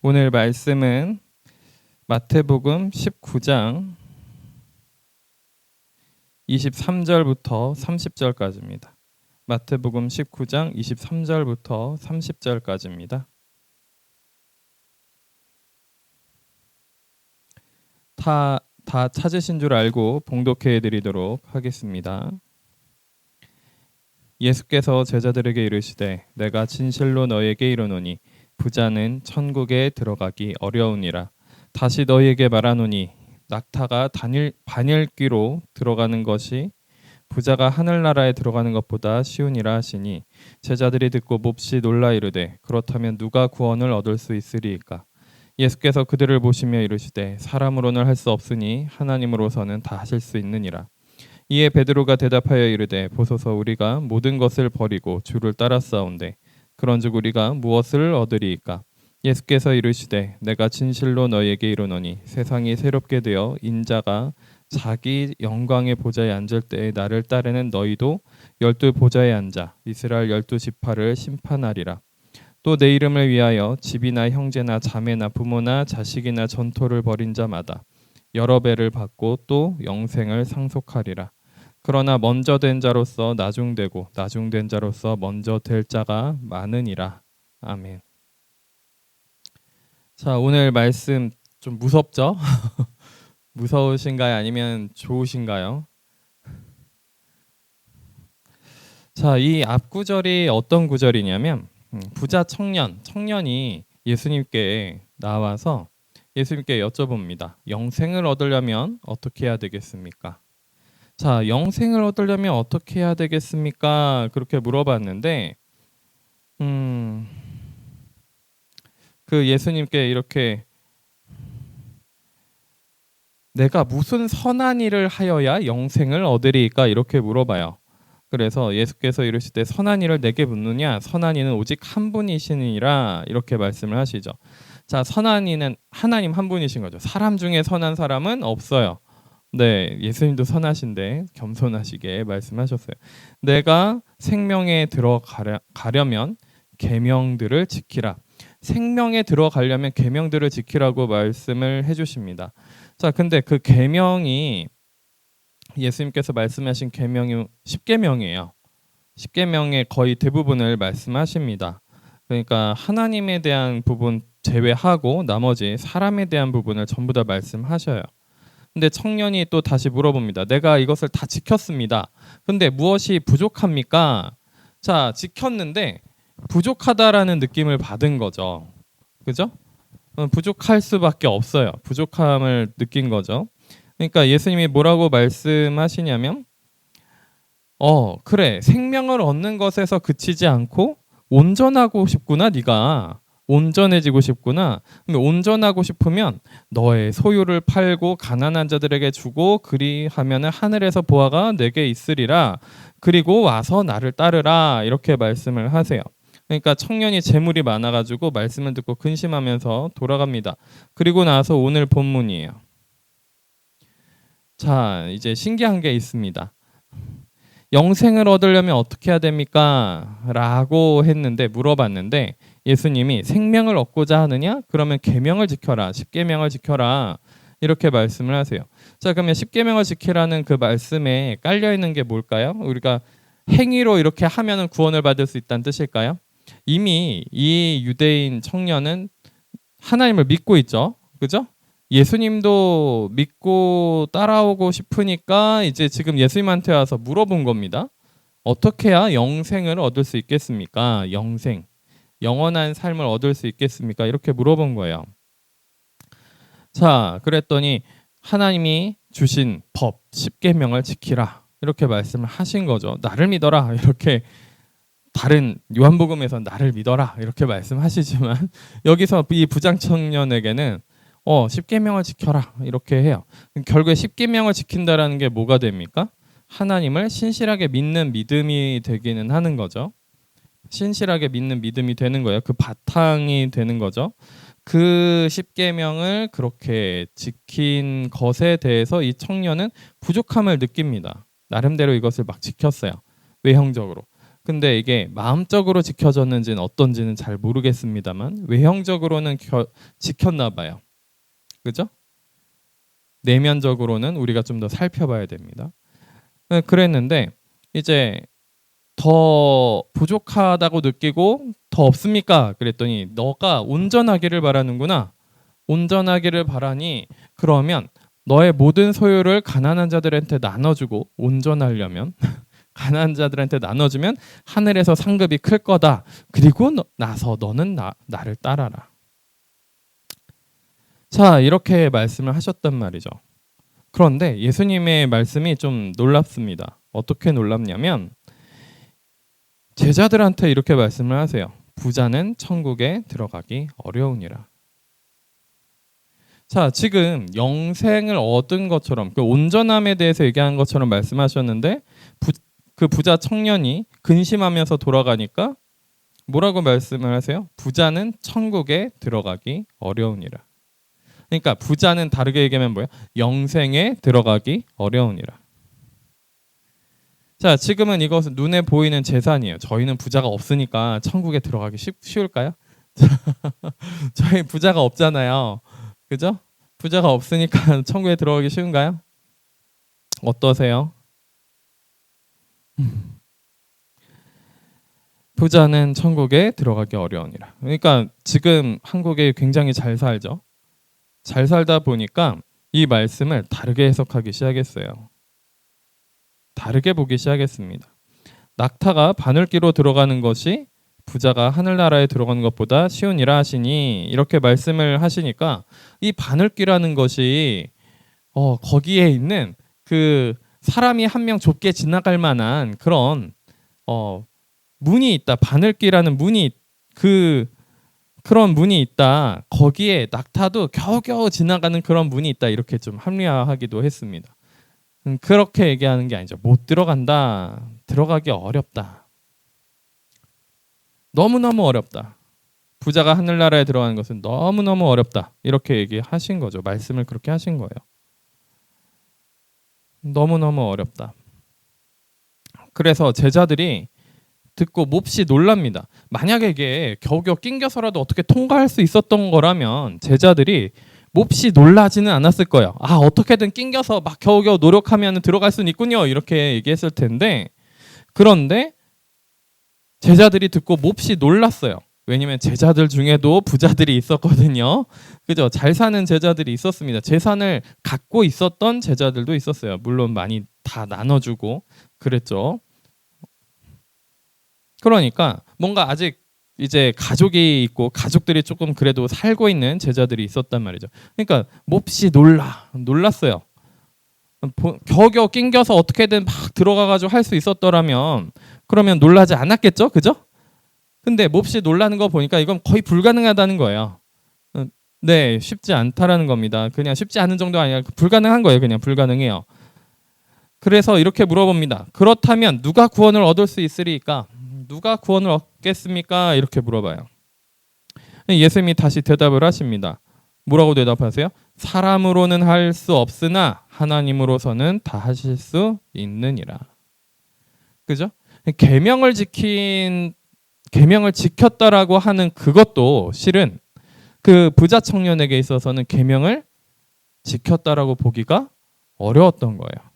오늘 말씀은 마태복음 19장 23절부터 30절까지입니다. 마태복음 19장 23절부터 30절까지입니다. 다 찾으신 줄 알고 봉독해 드리도록 하겠습니다. 예수께서 제자들에게 이르시되 내가 진실로 너희에게 이르노니 부자는 천국에 들어가기 어려우니라. 다시 너희에게 말하노니 낙타가 바늘귀로 들어가는 것이 부자가 하늘나라에 들어가는 것보다 쉬우니라 하시니 제자들이 듣고 몹시 놀라 이르되 그렇다면 누가 구원을 얻을 수 있으리이까. 예수께서 그들을 보시며 이르시되 사람으로는 할 수 없으니 하나님으로서는 다 하실 수 있느니라. 이에 베드로가 대답하여 이르되 보소서 우리가 모든 것을 버리고 주를 따랐사온데 그런즉 우리가 무엇을 얻으리이까. 예수께서 이르시되 내가 진실로 너희에게 이르노니 세상이 새롭게 되어 인자가 자기 영광의 보좌에 앉을 때에 나를 따르는 너희도 12 보좌에 앉아 이스라엘 12 지파를 심판하리라. 또 내 이름을 위하여 집이나 형제나 자매나 부모나 자식이나 전토를 벌인 자마다 여러 배를 받고 또 영생을 상속하리라. 그러나 먼저 된 자로서 나중되고 나중된 자로서 먼저 될 자가 많으니라. 아멘. 자, 오늘 말씀 좀 무섭죠? 무서우신가요? 아니면 좋으신가요? 자, 이 앞 구절이 어떤 구절이냐면 부자 청년이 예수님께 나와서 예수님께 여쭤봅니다. 영생을 얻으려면 어떻게 해야 되겠습니까? 자, 영생을 얻으려면 어떻게 해야 되겠습니까? 그렇게 물어봤는데 그 예수님께 이렇게 내가 무슨 선한 일을 하여야 영생을 얻으리까 이렇게 물어봐요. 그래서 예수께서 이르시되 선한 일을 내게 묻느냐? 선한 이는 오직 한 분이시니라 이렇게 말씀을 하시죠. 자, 선한 이는 하나님 한 분이신 거죠. 사람 중에 선한 사람은 없어요. 네, 예수님도 선하신데 겸손하시게 말씀하셨어요. 내가 생명에 들어가려면 계명들을 지키라. 생명에 들어가려면 계명들을 지키라고 말씀을 해주십니다. 자, 근데 그 계명이 예수님께서 말씀하신 계명이 10계명이에요. 10계명의 거의 대부분을 말씀하십니다. 그러니까 하나님에 대한 부분 제외하고 나머지 사람에 대한 부분을 전부 다 말씀하셔요. 근데 청년이 또 다시 물어봅니다. 내가 이것을 다 지켰습니다. 근데 무엇이 부족합니까? 자, 지켰는데 부족하다라는 느낌을 받은 거죠. 그죠? 부족할 수밖에 없어요. 부족함을 느낀 거죠. 그러니까 예수님이 뭐라고 말씀하시냐면 그래. 생명을 얻는 것에서 그치지 않고 온전하고 싶구나. 네가 온전해지고 싶구나. 온전하고 싶으면 너의 소유를 팔고 가난한 자들에게 주고 그리하면은 하늘에서 보화가 내게 있으리라. 그리고 와서 나를 따르라. 이렇게 말씀을 하세요. 그러니까 청년이 재물이 많아가지고 말씀을 듣고 근심하면서 돌아갑니다. 그리고 나서 오늘 본문이에요. 자, 이제 신기한 게 있습니다. 영생을 얻으려면 어떻게 해야 됩니까? 라고 했는데 물어봤는데 예수님이 생명을 얻고자 하느냐? 그러면 계명을 지켜라. 10계명을 지켜라. 이렇게 말씀을 하세요. 자, 그러면 10계명을 지키라는 그 말씀에 깔려 있는 게 뭘까요? 우리가 행위로 이렇게 하면은 구원을 받을 수 있다는 뜻일까요? 이미 이 유대인 청년은 하나님을 믿고 있죠. 그죠? 예수님도 믿고 따라오고 싶으니까 이제 지금 예수님한테 와서 물어본 겁니다. 어떻게 해야 영생을 얻을 수 있겠습니까? 영생, 영원한 삶을 얻을 수 있겠습니까? 이렇게 물어본 거예요. 자, 그랬더니 하나님이 주신 법 10계명을 지키라 이렇게 말씀을 하신 거죠. 나를 믿어라 이렇게 다른 요한복음에서 나를 믿어라 이렇게 말씀하시지만 여기서 이 부장 청년에게는 10계명을 지켜라 이렇게 해요. 결국에 10계명을 지킨다라는 게 뭐가 됩니까? 하나님을 신실하게 믿는 믿음이 되기는 하는 거죠. 신실하게 믿는 믿음이 되는 거예요. 그 바탕이 되는 거죠. 그 10계명을 그렇게 지킨 것에 대해서 이 청년은 부족함을 느낍니다. 나름대로 이것을 막 지켰어요. 외형적으로. 근데 이게 마음적으로 지켜졌는지는 어떤지는 잘 모르겠습니다만 외형적으로는 지켰나 봐요. 그죠? 내면적으로는 우리가 좀 더 살펴봐야 됩니다. 그랬는데 이제 더 부족하다고 느끼고 더 없습니까? 그랬더니 너가 온전하기를 바라는구나. 온전하기를 바라니 그러면 너의 모든 소유를 가난한 자들한테 나눠주고 온전하려면 가난한 자들한테 나눠주면 하늘에서 상급이 클 거다. 그리고 나서 너는 나를 따라라. 자, 이렇게 말씀을 하셨단 말이죠. 그런데 예수님의 말씀이 좀 놀랍습니다. 어떻게 놀랍냐면 제자들한테 이렇게 말씀을 하세요. 부자는 천국에 들어가기 어려우니라. 자, 지금 영생을 얻은 것처럼 그 온전함에 대해서 얘기한 것처럼 말씀하셨는데 그 부자 청년이 근심하면서 돌아가니까 뭐라고 말씀을 하세요? 부자는 천국에 들어가기 어려우니라. 그러니까 부자는 다르게 얘기하면 뭐예요? 영생에 들어가기 어려우니라. 자, 지금은 이것은 눈에 보이는 재산이에요. 저희는 부자가 없으니까 천국에 들어가기 쉬울까요? 저희 부자가 없잖아요. 그죠? 부자가 없으니까 천국에 들어가기 쉬운가요? 어떠세요? 부자는 천국에 들어가기 어려우니라. 그러니까 지금 한국에 굉장히 잘 살죠. 잘 살다 보니까 이 말씀을 다르게 해석하기 시작했어요. 다르게 보기 시작했습니다. 낙타가 바늘기로 들어가는 것이 부자가 하늘나라에 들어가는 것보다 쉬우니라 하시니 이렇게 말씀을 하시니까 이 바늘기라는 것이 거기에 있는 그 사람이 한 명 좁게 지나갈 만한 그런 문이 있다. 바늘기라는 문이 그런 문이 있다. 거기에 낙타도 겨우겨우 지나가는 그런 문이 있다. 이렇게 좀 합리화하기도 했습니다. 그렇게 얘기하는 게 아니죠. 못 들어간다. 들어가기 어렵다. 너무너무 어렵다. 부자가 하늘나라에 들어가는 것은 너무너무 어렵다. 이렇게 얘기하신 거죠. 말씀을 그렇게 하신 거예요. 너무너무 어렵다. 그래서 제자들이 듣고 몹시 놀랍니다. 만약에 이게 겨우겨우 낑겨서라도 어떻게 통과할 수 있었던 거라면 제자들이 몹시 놀라지는 않았을 거예요. 아, 어떻게든 낑겨서 막 겨우겨우 노력하면 들어갈 수는 있군요. 이렇게 얘기했을 텐데 그런데 제자들이 듣고 몹시 놀랐어요. 왜냐면 제자들 중에도 부자들이 있었거든요. 그죠? 잘 사는 제자들이 있었습니다. 재산을 갖고 있었던 제자들도 있었어요. 물론 많이 다 나눠주고 그랬죠. 그러니까 뭔가 아직 이제 가족이 있고 가족들이 조금 그래도 살고 있는 제자들이 있었단 말이죠. 그러니까 몹시 놀랐어요. 겨우겨우 낑겨서 어떻게든 막 들어가가지고 할 수 있었더라면 그러면 놀라지 않았겠죠, 그죠? 근데 몹시 놀라는 거 보니까 이건 거의 불가능하다는 거예요. 네, 쉽지 않다라는 겁니다. 그냥 쉽지 않은 정도가 아니라 불가능한 거예요. 그냥 불가능해요. 그래서 이렇게 물어봅니다. 그렇다면 누가 구원을 얻을 수 있으리까? 누가 구원을 얻겠습니까? 이렇게 물어봐요. 예수님이 다시 대답을 하십니다. 뭐라고 대답하세요? 사람으로는 할 수 없으나 하나님으로서는 다 하실 수 있느니라. 그죠? 계명을 지켰다라고 하는 그것도 실은 그 부자 청년에게 있어서는 계명을 지켰다라고 보기가 어려웠던 거예요.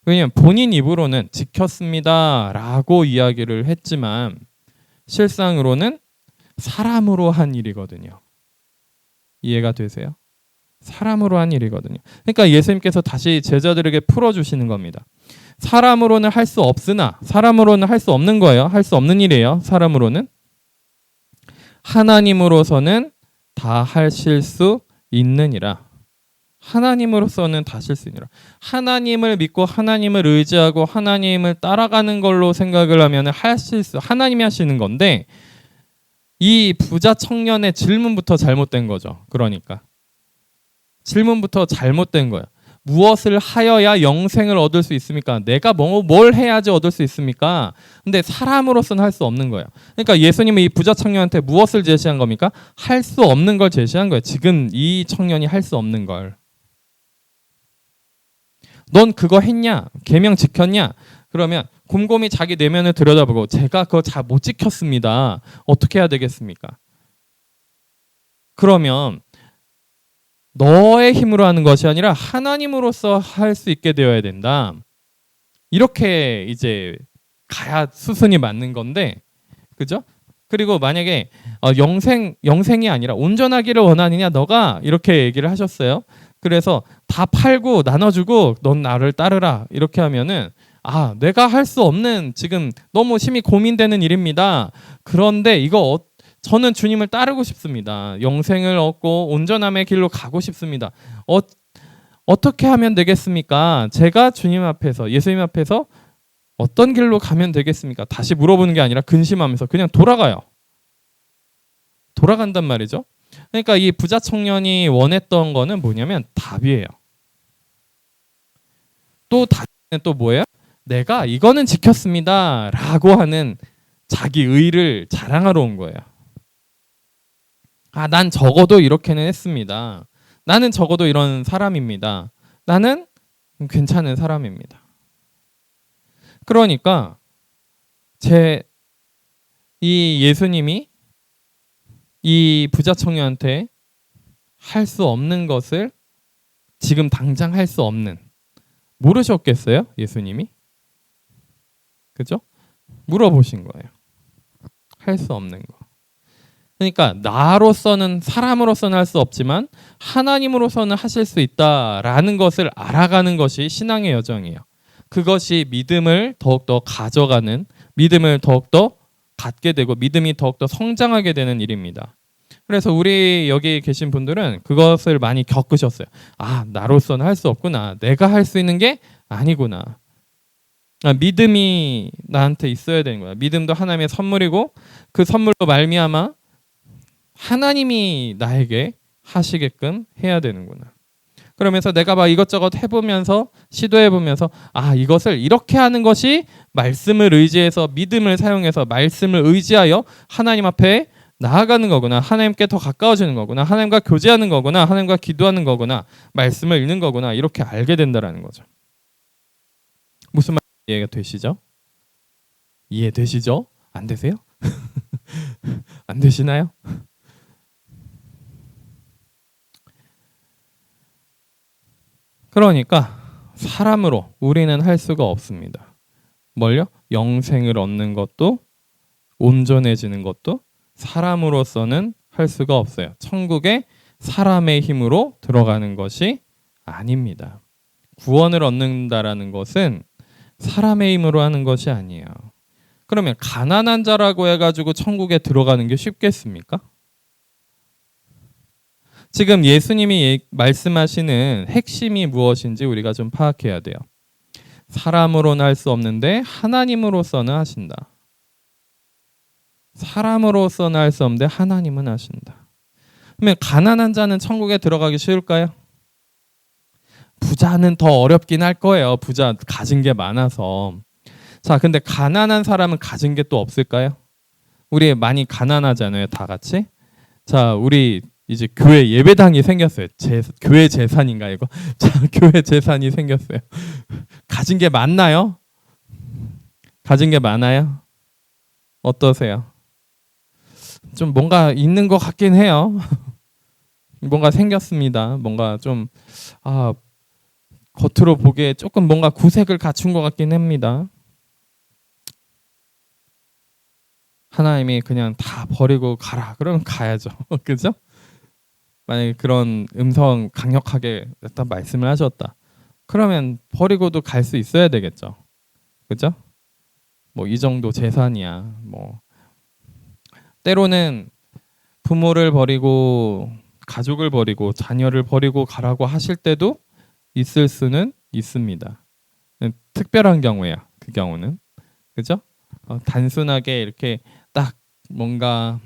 왜냐하면 본인 입으로는 지켰습니다라고 이야기를 했지만 실상으로는 사람으로 한 일이거든요. 이해가 되세요? 사람으로 한 일이거든요. 그러니까 예수님께서 다시 제자들에게 풀어주시는 겁니다. 사람으로는 할 수 없으나 사람으로는 할 수 없는 거예요. 할 수 없는 일이에요. 사람으로는. 하나님으로서는 다 하실 수 있느니라. 하나님으로서는 다 하실 수 있느니라. 하나님을 믿고 하나님을 의지하고 하나님을 따라가는 걸로 생각을 하면 하나님이 하시는 건데 이 부자 청년의 질문부터 잘못된 거죠. 그러니까 질문부터 잘못된 거예요. 무엇을 하여야 영생을 얻을 수 있습니까? 내가 뭘 해야지 얻을 수 있습니까? 근데 사람으로서는 할 수 없는 거예요. 그러니까 예수님은 이 부자 청년한테 무엇을 제시한 겁니까? 할 수 없는 걸 제시한 거예요. 지금 이 청년이 할 수 없는 걸. 넌 그거 했냐? 계명 지켰냐? 그러면 곰곰이 자기 내면을 들여다보고 제가 그거 잘 못 지켰습니다. 어떻게 해야 되겠습니까? 그러면 너의 힘으로 하는 것이 아니라 하나님으로서 할 수 있게 되어야 된다. 이렇게 이제 가야 수순이 맞는 건데, 그죠? 그리고 만약에 영생이 아니라 온전하기를 원하느냐 너가 이렇게 얘기를 하셨어요. 그래서 다 팔고 나눠주고 넌 나를 따르라 이렇게 하면은 내가 할 수 없는 지금 너무 심히 고민되는 일입니다. 그런데 이거 저는 주님을 따르고 싶습니다. 영생을 얻고 온전함의 길로 가고 싶습니다. 어떻게 하면 되겠습니까? 제가 주님 앞에서 예수님 앞에서 어떤 길로 가면 되겠습니까? 다시 물어보는 게 아니라 근심하면서 그냥 돌아가요. 돌아간단 말이죠. 그러니까 이 부자 청년이 원했던 거는 뭐냐면 답이에요. 또 다시는 또 뭐예요? 내가 이거는 지켰습니다 라고 하는 자기 의를 자랑하러 온 거예요. 난 적어도 이렇게는 했습니다. 나는 적어도 이런 사람입니다. 나는 괜찮은 사람입니다. 그러니까 이 예수님이 이 부자 청년한테 할 수 없는 것을 지금 당장 할 수 없는 모르셨겠어요? 예수님이? 그죠? 물어보신 거예요. 할 수 없는 거. 그러니까 나로서는 사람으로서는 할 수 없지만 하나님으로서는 하실 수 있다라는 것을 알아가는 것이 신앙의 여정이에요. 그것이 믿음을 더욱더 가져가는, 믿음을 더욱더 갖게 되고 믿음이 더욱더 성장하게 되는 일입니다. 그래서 우리 여기 계신 분들은 그것을 많이 겪으셨어요. 나로서는 할 수 없구나. 내가 할 수 있는 게 아니구나. 믿음이 나한테 있어야 되는 거야. 믿음도 하나님의 선물이고 그 선물로 말미암아 하나님이 나에게 하시게끔 해야 되는구나. 그러면서 내가 막 이것저것 해보면서 시도해보면서 이것을 이렇게 하는 것이 말씀을 의지해서 믿음을 사용해서 말씀을 의지하여 하나님 앞에 나아가는 거구나. 하나님께 더 가까워지는 거구나. 하나님과 교제하는 거구나. 하나님과 기도하는 거구나. 말씀을 읽는 거구나. 이렇게 알게 된다라는 거죠. 무슨 말 이해가 되시죠? 이해되시죠? 안 되세요? 안 되시나요? 그러니까 사람으로 우리는 할 수가 없습니다. 뭘요? 영생을 얻는 것도 온전해지는 것도 사람으로서는 할 수가 없어요. 천국에 사람의 힘으로 들어가는 것이 아닙니다. 구원을 얻는다라는 것은 사람의 힘으로 하는 것이 아니에요. 그러면 가난한 자라고 해가지고 천국에 들어가는 게 쉽겠습니까? 지금 예수님이 말씀하시는 핵심이 무엇인지 우리가 좀 파악해야 돼요. 사람으로는 할 수 없는데 하나님으로서는 하신다. 사람으로서는 할 수 없는데 하나님은 하신다. 그러면 가난한 자는 천국에 들어가기 쉬울까요? 부자는 더 어렵긴 할 거예요. 부자 가진 게 많아서. 자, 근데 가난한 사람은 가진 게 또 없을까요? 우리 많이 가난하잖아요, 다 같이. 자, 우리 이제 교회 예배당이 생겼어요. 교회 재산인가 이거? 자, 교회 재산이 생겼어요. 가진 게 많나요? 가진 게 많아요? 어떠세요? 좀 뭔가 있는 것 같긴 해요. 뭔가 생겼습니다. 뭔가 좀 겉으로 보기에 조금 뭔가 구색을 갖춘 것 같긴 합니다. 하나님이 그냥 다 버리고 가라. 그러면 가야죠. 그죠? 만약에 그런 음성 강력하게 일단 말씀을 하셨다. 그러면 버리고도 갈 수 있어야 되겠죠. 그죠? 뭐 이 정도 재산이야. 뭐 때로는 부모를 버리고 가족을 버리고 자녀를 버리고 가라고 하실 때도 있을 수는 있습니다. 특별한 경우야. 그 경우는. 그죠? 단순하게 이렇게 딱 뭔가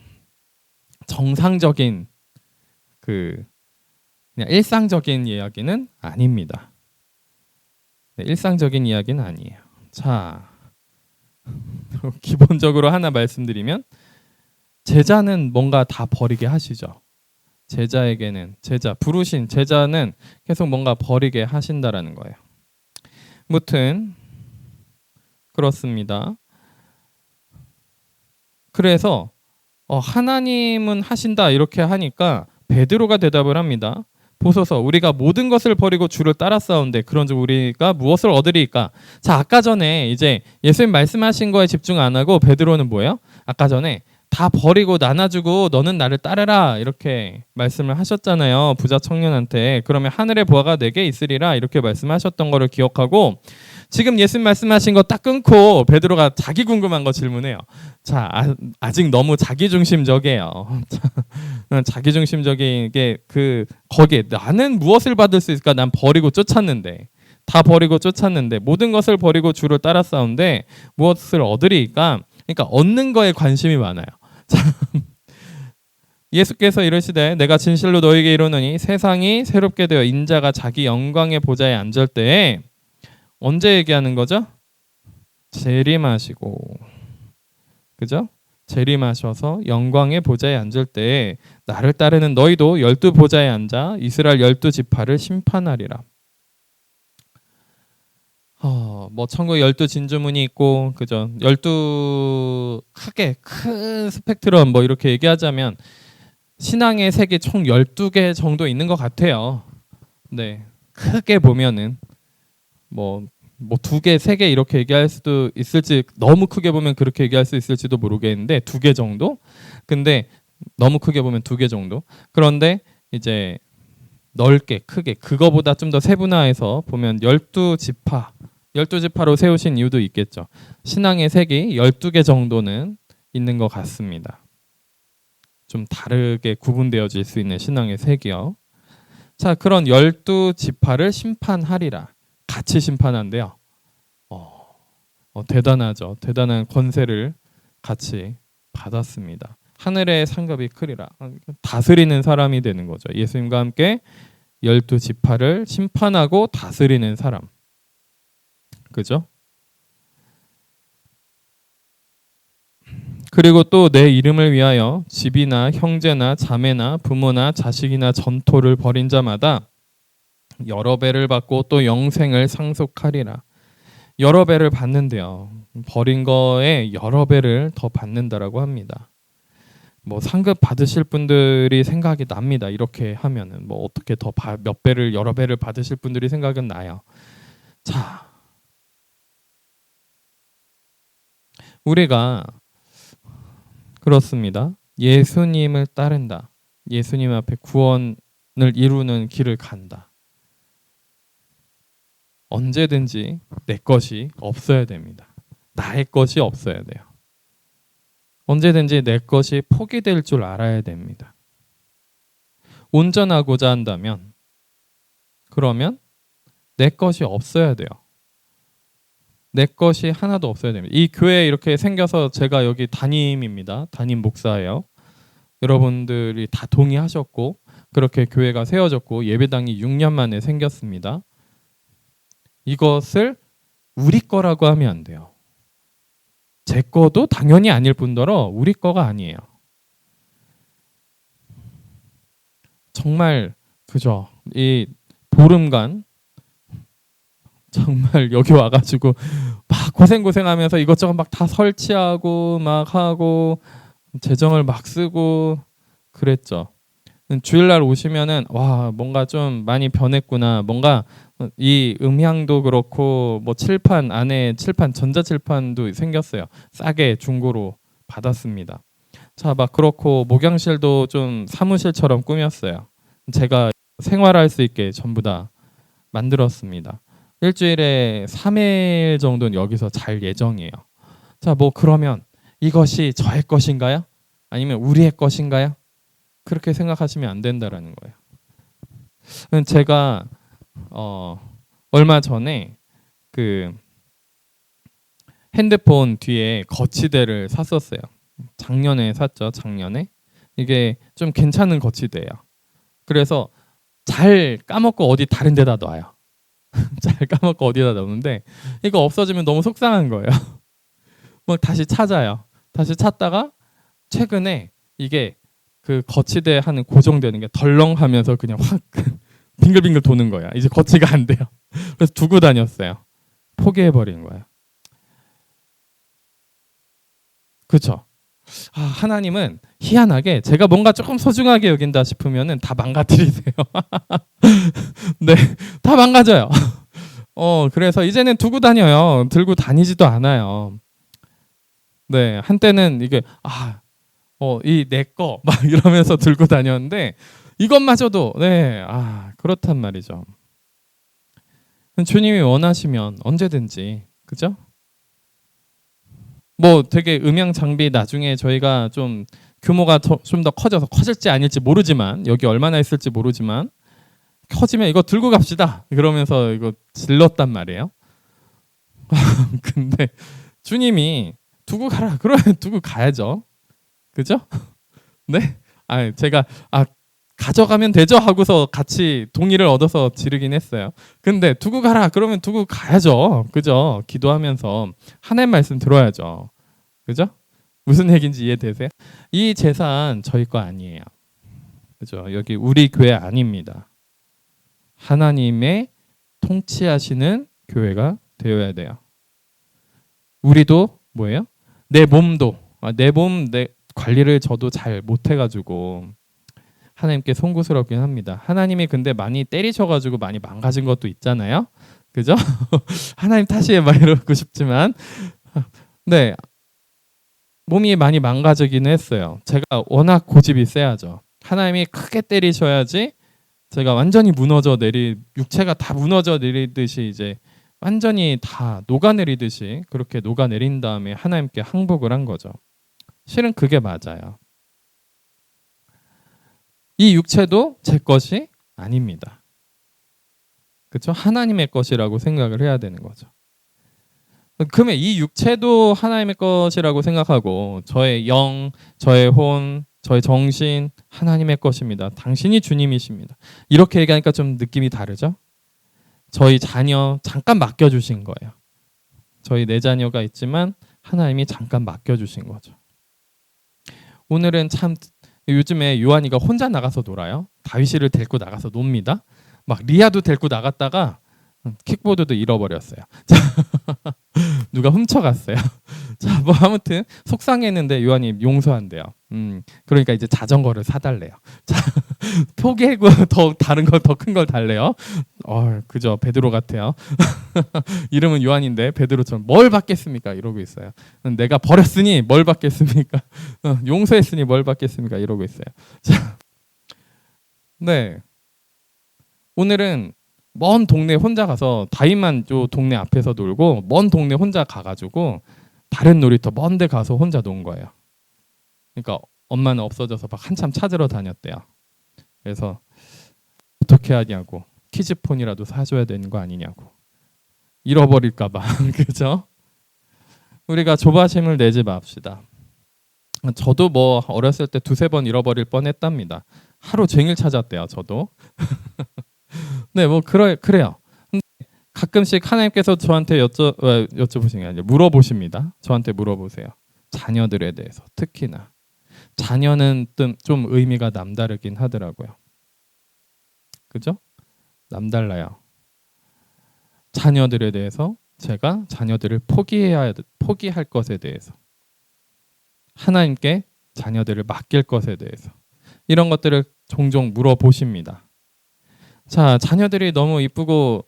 정상적인 그냥 일상적인 이야기는 아닙니다. 네, 일상적인 이야기는 아니에요. 자, 기본적으로 하나 말씀드리면 제자는 뭔가 다 버리게 하시죠. 제자에게는 부르신 제자는 계속 뭔가 버리게 하신다라는 거예요. 무튼 그렇습니다. 그래서 하나님은 하신다 이렇게 하니까 베드로가 대답을 합니다. 보소서 우리가 모든 것을 버리고 주를 따랐사온데 그런즉 우리가 무엇을 얻으리이까? 자, 아까 전에 이제 예수님 말씀하신 거에 집중 안 하고 베드로는 뭐예요? 아까 전에 다 버리고 나눠주고 너는 나를 따르라 이렇게 말씀을 하셨잖아요. 부자 청년한테. 그러면 하늘의 보화가 내게 있으리라 이렇게 말씀하셨던 거를 기억하고 지금 예수님 말씀하신 거 딱 끊고 베드로가 자기 궁금한 거 질문해요. 자, 아직 너무 자기중심적이에요. 자기중심적인 게 거기에 나는 무엇을 받을 수 있을까? 난 버리고 쫓았는데 다 버리고 쫓았는데 모든 것을 버리고 주를 따랐사온데 무엇을 얻으리이까? 그러니까 얻는 거에 관심이 많아요. 예수께서 이르시되 내가 진실로 너에게 이르노니 세상이 새롭게 되어 인자가 자기 영광의 보좌에 앉을 때에 언제 얘기하는 거죠? 재림하시고 그죠? 재림하셔서 영광의 보좌에 앉을 때에 나를 따르는 너희도 12보좌에 앉아 이스라엘 12지파를 심판하리라. 뭐 천국 12진주문이 있고 그죠? 12 크게 큰 스펙트럼 뭐 이렇게 얘기하자면 신앙의 색이 총 12개 정도 있는 것 같아요. 네. 크게 보면은 뭐 2개, 3개 이렇게 얘기할 수도 있을지 너무 크게 보면 그렇게 얘기할 수 있을지도 모르겠는데 2개 정도? 근데 너무 크게 보면 2개 정도. 그런데 이제 넓게 크게 그거보다 좀 더 세분화해서 보면 12지파 12지파로 세우신 이유도 있겠죠. 신앙의 색이 12개 정도는 있는 것 같습니다. 좀 다르게 구분되어질 수 있는 신앙의 색이요. 자, 그런 12지파를 심판하리라. 같이 심판한대요. 대단하죠. 대단한 권세를 같이 받았습니다. 하늘의 상급이 크리라. 다스리는 사람이 되는 거죠. 예수님과 함께 12지파를 심판하고 다스리는 사람. 그죠? 그리고 또 내 이름을 위하여 집이나 형제나 자매나 부모나 자식이나 전토를 벌인 자마다 여러 배를 받고 또 영생을 상속하리라. 여러 배를 받는데요. 버린 거에 여러 배를 더 받는다라고 합니다. 뭐 상급 받으실 분들이 생각이 납니다. 이렇게 하면은 뭐 어떻게 더 몇 배를 여러 배를 받으실 분들이 생각은 나요. 자, 우리가 그렇습니다. 예수님을 따른다. 예수님 앞에 구원을 이루는 길을 간다. 언제든지 내 것이 없어야 됩니다. 나의 것이 없어야 돼요. 언제든지 내 것이 포기될 줄 알아야 됩니다. 온전하고자 한다면 그러면 내 것이 없어야 돼요. 내 것이 하나도 없어야 됩니다. 이 교회 이렇게 생겨서 제가 여기 담임입니다. 담임 목사예요. 여러분들이 다 동의하셨고 그렇게 교회가 세워졌고 예배당이 6년 만에 생겼습니다. 이것을 우리 거라고 하면 안 돼요. 제 거도 당연히 아닐 뿐더러 우리 거가 아니에요. 정말 그죠? 이 보름간 정말 여기 와가지고 막 고생하면서 이것저것 막 다 설치하고 막 하고 재정을 막 쓰고 그랬죠. 주일날 오시면은 와 뭔가 좀 많이 변했구나. 뭔가 이 음향도 그렇고 뭐 칠판 안에 전자칠판도 생겼어요. 싸게 중고로 받았습니다. 자, 막 그렇고 목양실도 좀 사무실처럼 꾸몄어요. 제가 생활할 수 있게 전부 다 만들었습니다. 일주일에 3일 정도는 여기서 잘 예정이에요. 자, 뭐 그러면 이것이 저의 것인가요? 아니면 우리의 것인가요? 그렇게 생각하시면 안 된다라는 거예요. 제가 얼마 전에 그 핸드폰 뒤에 거치대를 샀었어요. 작년에 샀죠. 작년에. 이게 좀 괜찮은 거치대예요. 그래서 잘 까먹고 어디 다른 데다 놔요. 잘 까먹고 어디다 넣는데 이거 없어지면 너무 속상한 거예요. 뭐 다시 찾아요. 다시 찾다가 최근에 이게 그 거치대 하는 고정되는 게 덜렁하면서 그냥 확 빙글빙글 도는 거야. 이제 거치가 안 돼요. 그래서 두고 다녔어요. 포기해버린 거예요. 그렇죠. 하나님은 희한하게 제가 뭔가 조금 소중하게 여긴다 싶으면은 다 망가뜨리세요. 네, 다 망가져요. 그래서 이제는 두고 다녀요. 들고 다니지도 않아요. 네, 한때는 이게 이 내 거 막 이러면서 들고 다녔는데 이것마저도 네, 그렇단 말이죠. 주님이 원하시면 언제든지, 그죠? 뭐 되게 음향 장비 나중에 저희가 좀 규모가 좀 더 커져서 커질지 아닐지 모르지만, 여기 얼마나 있을지 모르지만 커지면 이거 들고 갑시다 그러면서 이거 질렀단 말이에요. 근데 주님이 두고 가라 그러면 두고 가야죠. 그죠? 네? 제가 가져가면 되죠 하고서 같이 동의를 얻어서 지르긴 했어요. 근데 두고 가라 그러면 두고 가야죠. 그죠? 기도하면서 하나님 말씀 들어야죠. 그죠? 무슨 얘기인지 이해되세요? 이 재산 저희 거 아니에요. 그죠? 여기 우리 교회 아닙니다. 하나님의 통치하시는 교회가 되어야 돼요. 우리도 뭐예요? 내 몸도 내 관리를 저도 잘 못해가지고 하나님께 송구스럽긴 합니다. 하나님이 근데 많이 때리셔가지고 많이 망가진 것도 있잖아요. 그죠? 하나님 탓이에요 막 이러고 싶지만 네, 몸이 많이 망가지기는 했어요. 제가 워낙 고집이 세야죠. 하나님이 크게 때리셔야지 제가 완전히 육체가 다 무너져 내리듯이 이제 완전히 다 녹아내리듯이 그렇게 녹아내린 다음에 하나님께 항복을 한 거죠. 실은 그게 맞아요. 이 육체도 제 것이 아닙니다. 그렇죠? 하나님의 것이라고 생각을 해야 되는 거죠. 그러면 이 육체도 하나님의 것이라고 생각하고 저의 영, 저의 혼, 저의 정신 하나님의 것입니다. 당신이 주님이십니다. 이렇게 얘기하니까 좀 느낌이 다르죠? 저희 자녀 잠깐 맡겨주신 거예요. 저희 네 자녀가 있지만 하나님이 잠깐 맡겨주신 거죠. 오늘은 참 요즘에 요한이가 혼자 나가서 놀아요. 다윗이를 데리고 나가서 놉니다. 막 리아도 데리고 나갔다가 킥보드도 잃어버렸어요. 누가 훔쳐갔어요. 자, 뭐 아무튼 속상했는데 요한이 용서한대요. 그러니까 이제 자전거를 사달래요. 자, 포기하고 더 다른 거 더 큰 걸 달래요. 그죠? 베드로 같아요. 이름은 요한인데 베드로처럼 뭘 받겠습니까? 이러고 있어요. 내가 버렸으니 뭘 받겠습니까? 용서했으니 뭘 받겠습니까? 이러고 있어요. 자, 네. 오늘은 먼 동네 혼자 가서 다윗만 요 동네 앞에서 놀고 먼 동네 혼자 가가지고 다른 놀이터 먼 데 가서 혼자 논 거예요. 그러니까 엄마는 없어져서 막 한참 찾으러 다녔대요. 그래서 어떻게 하냐고, 키즈폰이라도 사줘야 되는 거 아니냐고, 잃어버릴까 봐. 그죠? 우리가 조바심을 내지 맙시다. 저도 뭐 어렸을 때 두세 번 잃어버릴 뻔했답니다. 하루 종일 찾았대요. 저도. 네, 뭐 그래요. 근데 가끔씩 하나님께서 저한테 여쭤보시는 게 아니라 물어보십니다. 저한테 물어보세요. 자녀들에 대해서 특히나. 자녀는 좀 의미가 남다르긴 하더라고요. 그죠? 남달라요. 자녀들에 대해서 제가 자녀들을 포기할 것에 대해서, 하나님께 자녀들을 맡길 것에 대해서 이런 것들을 종종 물어보십니다. 자, 자녀들이 너무 이쁘고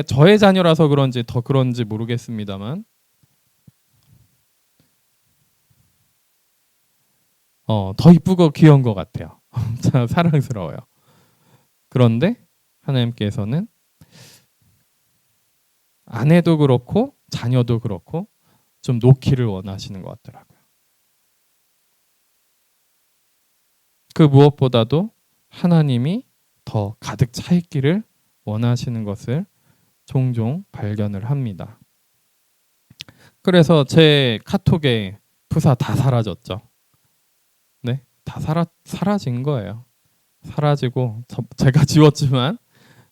저의 자녀라서 그런지 더 그런지 모르겠습니다만 더 이쁘고 귀여운 것 같아요. 참 사랑스러워요. 그런데 하나님께서는 아내도 그렇고 자녀도 그렇고 좀 놓기를 원하시는 것 같더라고요. 그 무엇보다도 하나님이 더 가득 차 있기를 원하시는 것을 종종 발견을 합니다. 그래서 제 카톡에 부사 다 사라졌죠. 네, 다 사라진 거예요. 사라지고 제가 지웠지만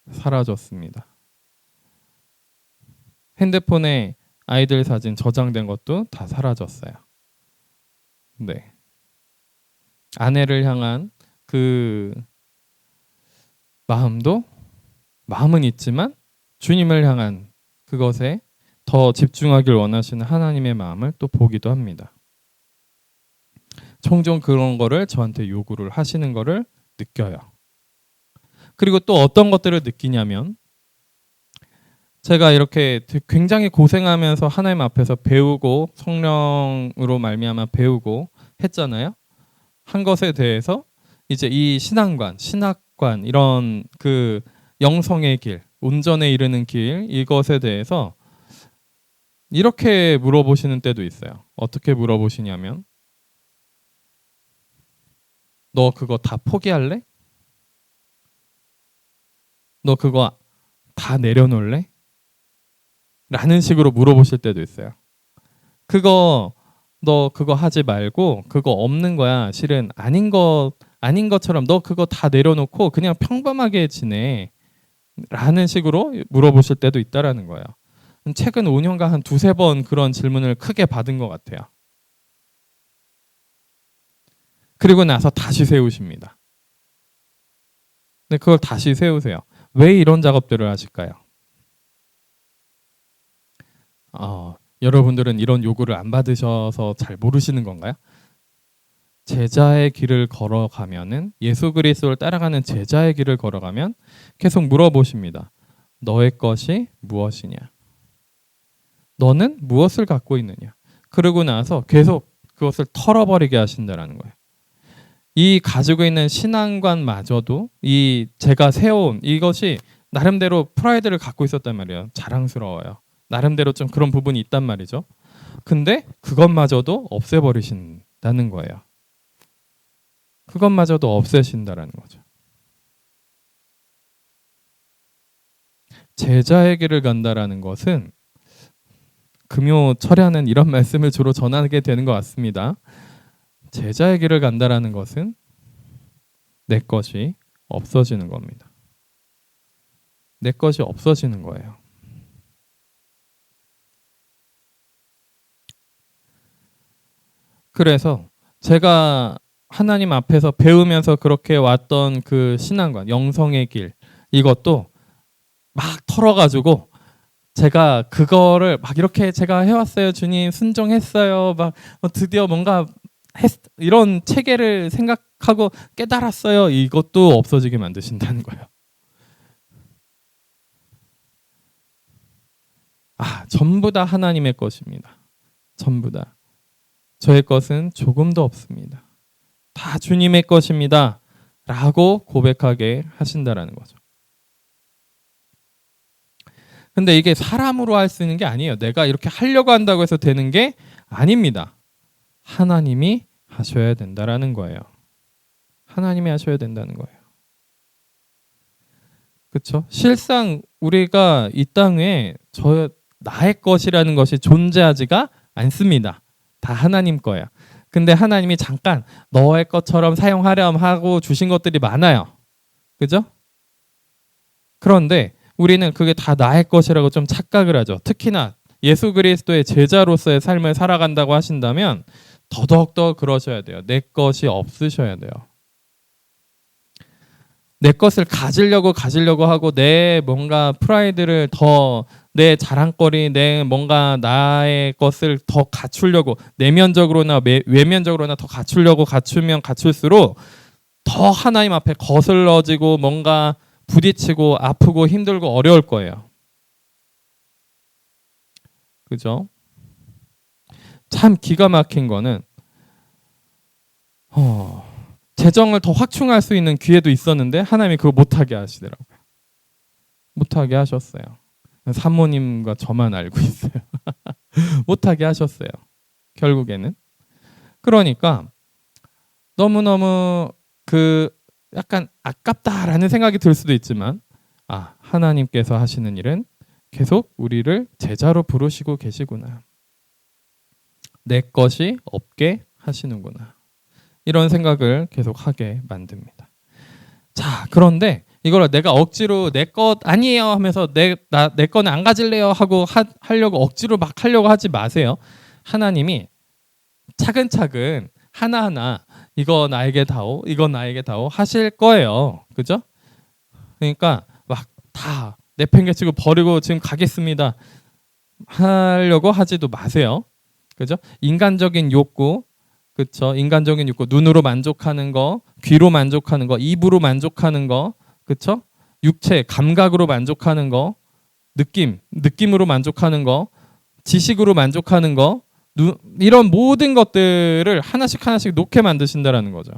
사라졌습니다. 핸드폰에 아이들 사진 저장된 것도 다 사라졌어요. 네. 아내를 향한 그 마음은 있지만 주님을 향한 그것에 더 집중하길 원하시는 하나님의 마음을 또 보기도 합니다. 종종 그런 거를 저한테 요구를 하시는 거를 느껴요. 그리고 또 어떤 것들을 느끼냐면 제가 이렇게 굉장히 고생하면서 하나님 앞에서 배우고 성령으로 말미암아 배우고 했잖아요. 한 것에 대해서 이제 이 신앙관, 신학관 이런 그 영성의 길, 온전에 이르는 길 이것에 대해서 이렇게 물어보시는 때도 있어요. 어떻게 물어보시냐면 너 그거 다 포기할래? 너 그거 다 내려놓을래? 라는 식으로 물어보실 때도 있어요. 너 그거 하지 말고 그거 없는 거야. 실은 아닌 것처럼 너 그거 다 내려놓고 그냥 평범하게 지내. 라는 식으로 물어보실 때도 있다라는 거예요. 최근 5년간 한 두세 번 그런 질문을 크게 받은 것 같아요. 그리고 나서 다시 세우십니다. 근데 그걸 다시 세우세요. 왜 이런 작업들을 하실까요? 여러분들은 이런 요구를 안 받으셔서 잘 모르시는 건가요? 제자의 길을 걸어가면은 예수 그리스도를 따라가는 제자의 길을 걸어가면 계속 물어보십니다. 너의 것이 무엇이냐? 너는 무엇을 갖고 있느냐? 그러고 나서 계속 그것을 털어버리게 하신다라는 거예요. 이 가지고 있는 신앙관마저도 이 제가 세워온 이것이 나름대로 프라이드를 갖고 있었단 말이에요. 자랑스러워요. 나름대로 좀 그런 부분이 있단 말이죠. 근데 그것마저도 없애버리신다는 거예요. 그것마저도 없애신다라는 거죠. 제자의 길을 간다라는 것은 금요 철야는 이런 말씀을 주로 전하게 되는 것 같습니다. 제자의 길을 간다라는 것은 내 것이 없어지는 겁니다. 내 것이 없어지는 거예요. 그래서 제가 하나님 앞에서 배우면서 그렇게 왔던 그 신앙관, 영성의 길 이것도 막 털어가지고 제가 그거를 막 이렇게 제가 해왔어요. 주님 순종했어요. 막 드디어 뭔가 이런 체계를 생각하고 깨달았어요. 이것도 없어지게 만드신다는 거예요. 전부 다 하나님의 것입니다. 전부 다. 저의 것은 조금도 없습니다. 다 주님의 것입니다. 라고 고백하게 하신다라는 거죠. 근데 이게 사람으로 할 수 있는 게 아니에요. 내가 이렇게 하려고 한다고 해서 되는 게 아닙니다. 하나님이 하셔야 된다라는 거예요. 하나님이 하셔야 된다는 거예요. 그렇죠? 실상 우리가 이 땅에 나의 것이라는 것이 존재하지가 않습니다. 다 하나님 거예요. 근데 하나님이 잠깐 너의 것처럼 사용하렴 하고 주신 것들이 많아요. 그죠? 그런데 우리는 그게 다 나의 것이라고 좀 착각을 하죠. 특히나 예수 그리스도의 제자로서의 삶을 살아간다고 하신다면 더더욱더 그러셔야 돼요. 내 것이 없으셔야 돼요. 내 것을 가지려고 하고 내 뭔가 프라이드를 더 내 자랑거리, 내 뭔가 나의 것을 더 갖추려고 내면적으로나 외면적으로나 더 갖추면 갖출수록 더 하나님 앞에 거슬러지고 뭔가 부딪히고 아프고 힘들고 어려울 거예요. 그죠? 참 기가 막힌 거는 재정을 더 확충할 수 있는 기회도 있었는데 하나님이 그거 못하게 하시더라고요. 못하게 하셨어요. 사모님과 저만 알고 있어요. 못하게 하셨어요. 결국에는. 그러니까 너무너무 약간 아깝다라는 생각이 들 수도 있지만 하나님께서 하시는 일은 계속 우리를 제자로 부르시고 계시구나. 내 것이 없게 하시는구나. 이런 생각을 계속 하게 만듭니다. 자, 그런데 이걸 내가 억지로 내 것 아니에요 하면서 내 거는 안 가질래요 하고 하려고 억지로 막 하려고 하지 마세요. 하나님이 차근차근 하나하나 이거 나에게 다오, 이거 나에게 다오 하실 거예요. 그죠? 그러니까 막 다 내팽개치고 버리고 지금 가겠습니다 하려고 하지도 마세요. 그죠? 인간적인 욕구, 그쵸? 인간적인 욕구, 눈으로 만족하는 거, 귀로 만족하는 거, 입으로 만족하는 거, 그쵸? 육체, 감각으로 만족하는 거, 느낌으로 만족하는 거, 지식으로 만족하는 거, 이런 모든 것들을 하나씩 하나씩 놓게 만드신다라는 거죠.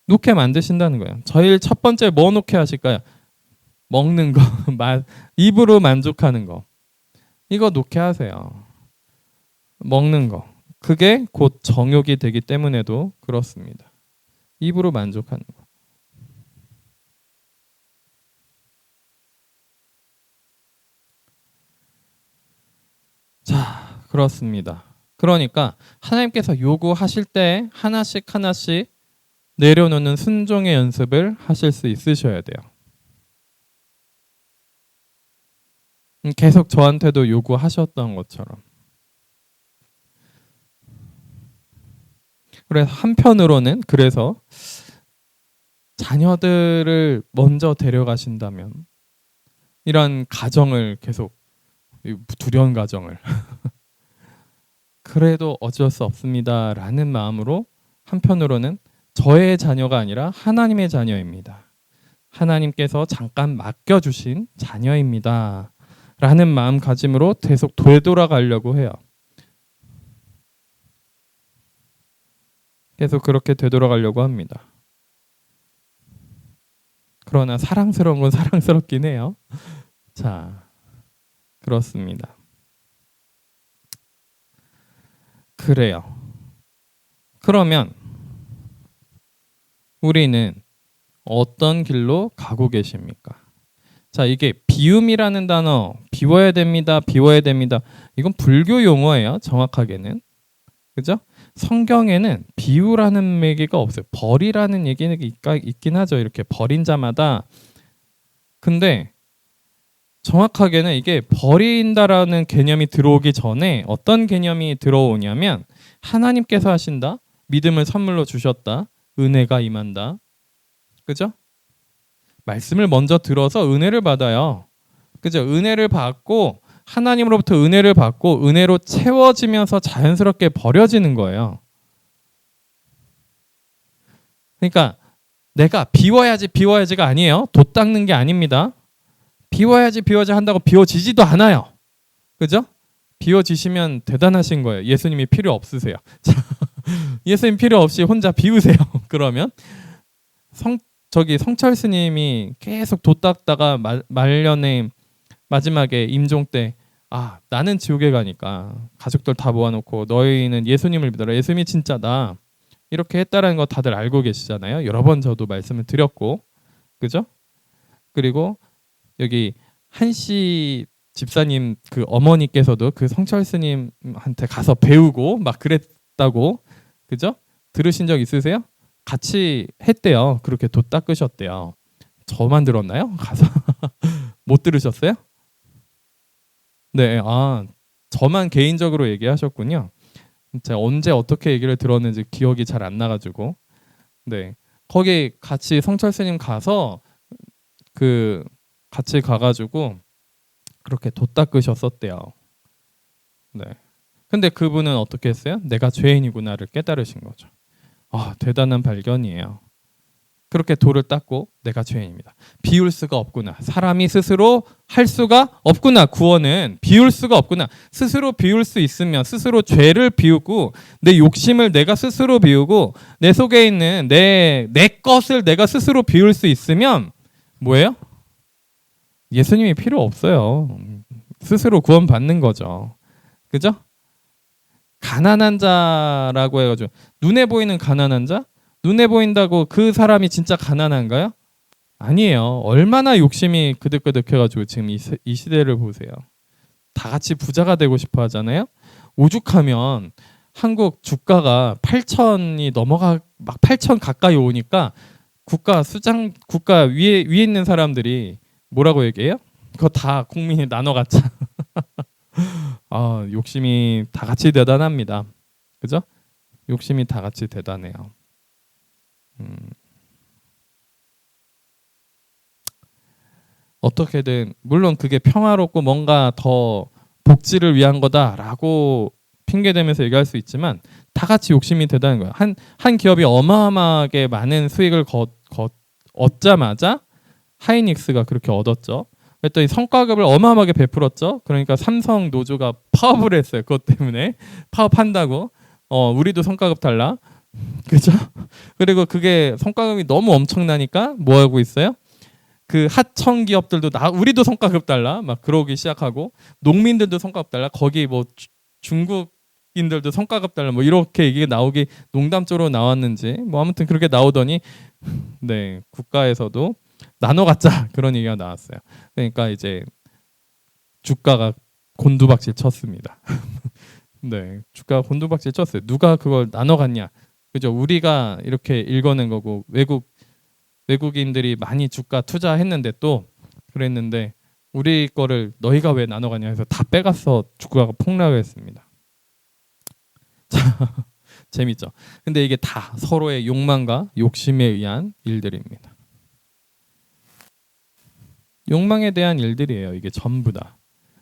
놓게 만드신다는 거예요. 제일 첫 번째 뭐 놓게 하실까요? 먹는 거, 입으로 만족하는 거. 이거 놓게 하세요. 먹는 거. 그게 곧 정욕이 되기 때문에도 그렇습니다. 입으로 만족하는 거. 자, 그렇습니다. 그러니까 하나님께서 요구하실 때 하나씩 하나씩 내려놓는 순종의 연습을 하실 수 있으셔야 돼요. 계속 저한테도 요구하셨던 것처럼. 그래서 한편으로는 그래서 자녀들을 먼저 데려가신다면 이런 가정을 계속 두려운 가정을 그래도 어쩔 수 없습니다라는 마음으로 한편으로는 저의 자녀가 아니라 하나님의 자녀입니다. 하나님께서 잠깐 맡겨주신 자녀입니다. 라는 마음가짐으로 계속 되돌아가려고 해요. 계속 그렇게 되돌아가려고 합니다. 그러나 사랑스러운 건 사랑스럽긴 해요. 자, 그렇습니다. 그래요. 그러면 우리는 어떤 길로 가고 계십니까? 자, 이게 비움이라는 단어, 비워야 됩니다, 비워야 됩니다. 이건 불교 용어예요, 정확하게는. 그죠? 성경에는 비우라는 얘기가 없어요. 버리라는 얘기는 있긴 하죠. 이렇게 버린 자마다. 근데 정확하게는 이게 버린다라는 개념이 들어오기 전에 어떤 개념이 들어오냐면 하나님께서 하신다, 믿음을 선물로 주셨다, 은혜가 임한다. 그죠? 말씀을 먼저 들어서 은혜를 받아요. 그죠? 은혜를 받고 하나님으로부터 은혜를 받고 은혜로 채워지면서 자연스럽게 버려지는 거예요. 그러니까 내가 비워야지가 아니에요. 돛 닦는 게 아닙니다. 비워야지 한다고 비워지지도 않아요. 그죠? 비워지시면 대단하신 거예요. 예수님이 필요 없으세요. 예수님 필요 없이 혼자 비우세요. 그러면 성철 스님이 계속 돛 닦다가 말년에 마지막에 임종 때 나는 지옥에 가니까 가족들 다 모아놓고 너희는 예수님을 믿어라. 예수님이 진짜다. 이렇게 했다라는 거 다들 알고 계시잖아요. 여러 번 저도 말씀을 드렸고, 그죠? 그리고 여기 한씨 집사님 그 어머니께서도 그 성철 스님한테 가서 배우고 막 그랬다고, 그죠? 들으신 적 있으세요? 같이 했대요. 그렇게 돛 닦으셨대요. 저만 들었나요? 가서 못 들으셨어요? 네, 저만 개인적으로 얘기하셨군요. 제가 언제 어떻게 얘기를 들었는지 기억이 잘 안 나가지고, 네, 거기 같이 성철 스님 가서 같이 가가지고 그렇게 돛 닦으셨었대요. 네. 근데 그분은 어떻게 했어요? 내가 죄인이구나를 깨달으신 거죠. 대단한 발견이에요. 그렇게 돌을 닦고 내가 죄인입니다. 비울 수가 없구나. 사람이 스스로 할 수가 없구나. 구원은 비울 수가 없구나. 스스로 비울 수 있으면 스스로 죄를 비우고 내 욕심을 내가 스스로 비우고 내 속에 있는 내 것을 내가 스스로 비울 수 있으면 뭐예요? 예수님이 필요 없어요. 스스로 구원받는 거죠. 그죠? 가난한 자라고 해가지고 눈에 보이는 가난한 자? 눈에 보인다고 그 사람이 진짜 가난한가요? 아니에요. 얼마나 욕심이 그득그득해가지고 지금 이 시대를 보세요. 다 같이 부자가 되고 싶어 하잖아요. 오죽하면 한국 주가가 8천이 넘어가 막 8천 가까이 오니까 국가 위에 있는 사람들이 뭐라고 얘기해요? 그거 다 국민이 나눠 갖자. 욕심이 다 같이 대단합니다. 그죠? 욕심이 다 같이 대단해요. 어떻게든 물론 그게 평화롭고 뭔가 더 복지를 위한 거다라고 핑계대면서 얘기할 수 있지만 다 같이 욕심이 되다는 거야. 한 기업이 어마어마하게 많은 수익을 얻자마자 하이닉스가 그렇게 얻었죠. 그랬더니 성과급을 어마어마하게 베풀었죠. 그러니까 삼성 노조가 파업을 했어요. 그것 때문에 파업한다고. 우리도 성과급 달라. 그죠? 그리고 그게 성과급이 너무 엄청나니까 뭐 하고 있어요? 그 하청 기업들도 우리도 성과급 달라 막 그러기 시작하고 농민들도 성과급 달라 거기 뭐 중국인들도 성과급 달라 뭐 이렇게 이게 나오기 농담조로 나왔는지 뭐 아무튼 그렇게 나오더니 네 국가에서도 나눠 갖자 그런 얘기가 나왔어요. 그러니까 이제 주가가 곤두박질 쳤습니다. 네 주가가 곤두박질 쳤어요. 누가 그걸 나눠 갔냐? 그죠? 우리가 이렇게 읽어낸 거고 외국인들이 많이 주가 투자했는데 또 그랬는데 우리 거를 너희가 왜 나눠가냐 해서 다 빼갔어 주가가 폭락했습니다. 자, 재밌죠? 근데 이게 다 서로의 욕망과 욕심에 의한 일들입니다. 욕망에 대한 일들이에요. 이게 전부 다.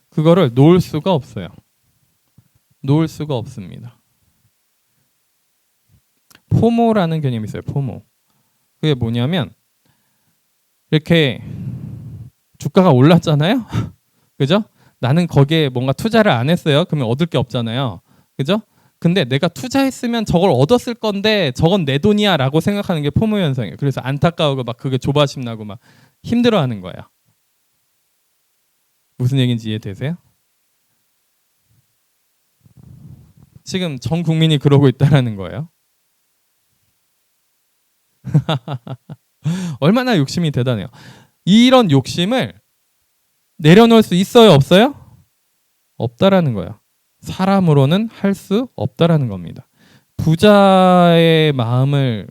그거를 놓을 수가 없어요. 놓을 수가 없습니다. 포모라는 개념이 있어요. 포모. 그게 뭐냐면 이렇게 주가가 올랐잖아요. 그죠? 나는 거기에 뭔가 투자를 안 했어요. 그러면 얻을 게 없잖아요. 그죠? 근데 내가 투자했으면 저걸 얻었을 건데 저건 내 돈이야 라고 생각하는 게 포모 현상이에요. 그래서 안타까우고 막 그게 조바심 나고 막 힘들어하는 거예요. 무슨 얘기인지 이해되세요? 지금 전 국민이 그러고 있다라는 거예요. 얼마나 욕심이 대단해요. 이런 욕심을 내려놓을 수 있어요, 없어요? 없다라는 거예요. 사람으로는 할 수 없다라는 겁니다. 부자의 마음을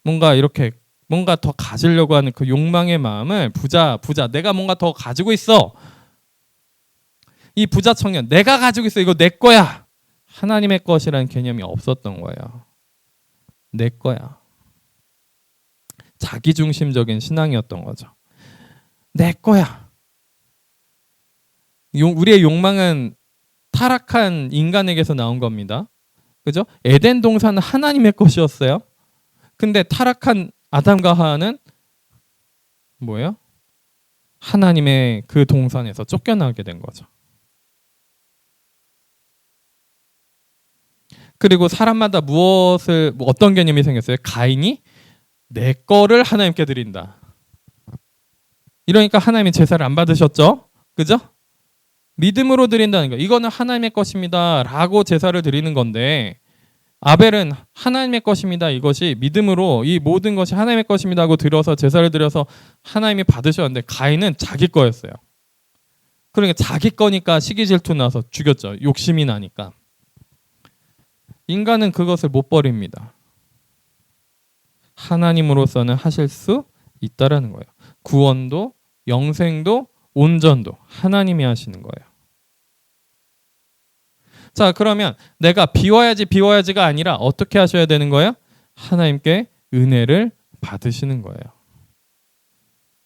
뭔가 이렇게 뭔가 더 가지려고 하는 그 욕망의 마음을 부자 내가 뭔가 더 가지고 있어. 이 부자 청년 내가 가지고 있어. 이거 내 거야. 하나님의 것이라는 개념이 없었던 거예요. 내 거야. 자기중심적인 신앙이었던 거죠. 내 거야. 우리의 욕망은 타락한 인간에게서 나온 겁니다. 그죠? 에덴 동산은 하나님의 것이었어요. 근데 타락한 아담과 하와는 뭐예요? 하나님의 그 동산에서 쫓겨나게 된 거죠. 그리고 사람마다 어떤 개념이 생겼어요? 가인이 내 거를 하나님께 드린다. 이러니까 하나님이 제사를 안 받으셨죠? 그죠? 믿음으로 드린다는 거. 이거는 하나님의 것입니다. 라고 제사를 드리는 건데 아벨은 하나님의 것입니다. 이것이 믿음으로 이 모든 것이 하나님의 것입니다 하고 들어서 제사를 드려서 하나님이 받으셨는데 가인은 자기 거였어요. 그러니까 자기 거니까 시기 질투 나서 죽였죠. 욕심이 나니까. 인간은 그것을 못 버립니다. 하나님으로서는 하실 수 있다라는 거예요. 구원도 영생도 온전도 하나님이 하시는 거예요. 자, 그러면 내가 비워야지가 아니라 어떻게 하셔야 되는 거예요? 하나님께 은혜를 받으시는 거예요.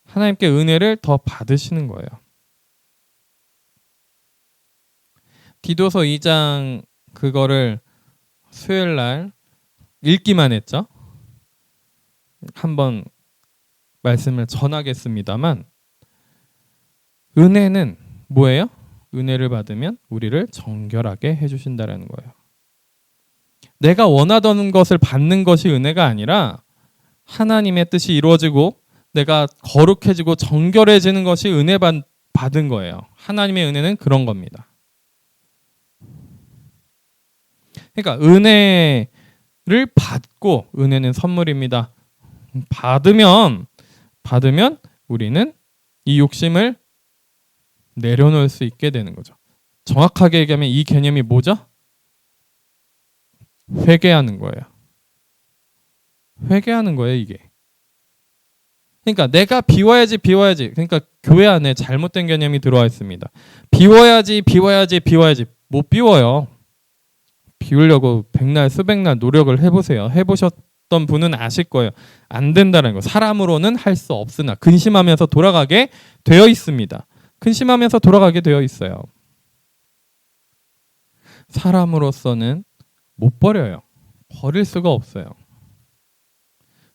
하나님께 은혜를 더 받으시는 거예요. 디도서 2장 그거를 수요일 날 읽기만 했죠. 한번 말씀을 전하겠습니다만 은혜는 뭐예요? 은혜를 받으면 우리를 정결하게 해주신다라는 거예요. 내가 원하던 것을 받는 것이 은혜가 아니라 하나님의 뜻이 이루어지고 내가 거룩해지고 정결해지는 것이 은혜 받은 거예요. 하나님의 은혜는 그런 겁니다. 그러니까 은혜를 받고 은혜는 선물입니다. 받으면 우리는 이 욕심을 내려놓을 수 있게 되는 거죠. 정확하게 얘기하면 이 개념이 뭐죠? 회개하는 거예요. 회개하는 거예요, 이게. 그러니까 내가 비워야지. 그러니까 교회 안에 잘못된 개념이 들어와 있습니다. 비워야지. 못 비워요. 비우려고 백날 수백날 노력을 해보세요. 보셨던 분은 아실 거예요. 안 된다는 거. 사람으로는 할 수 없으나 근심하면서 돌아가게 되어 있습니다. 근심하면서 돌아가게 되어 있어요. 사람으로서는 못 버려요. 버릴 수가 없어요.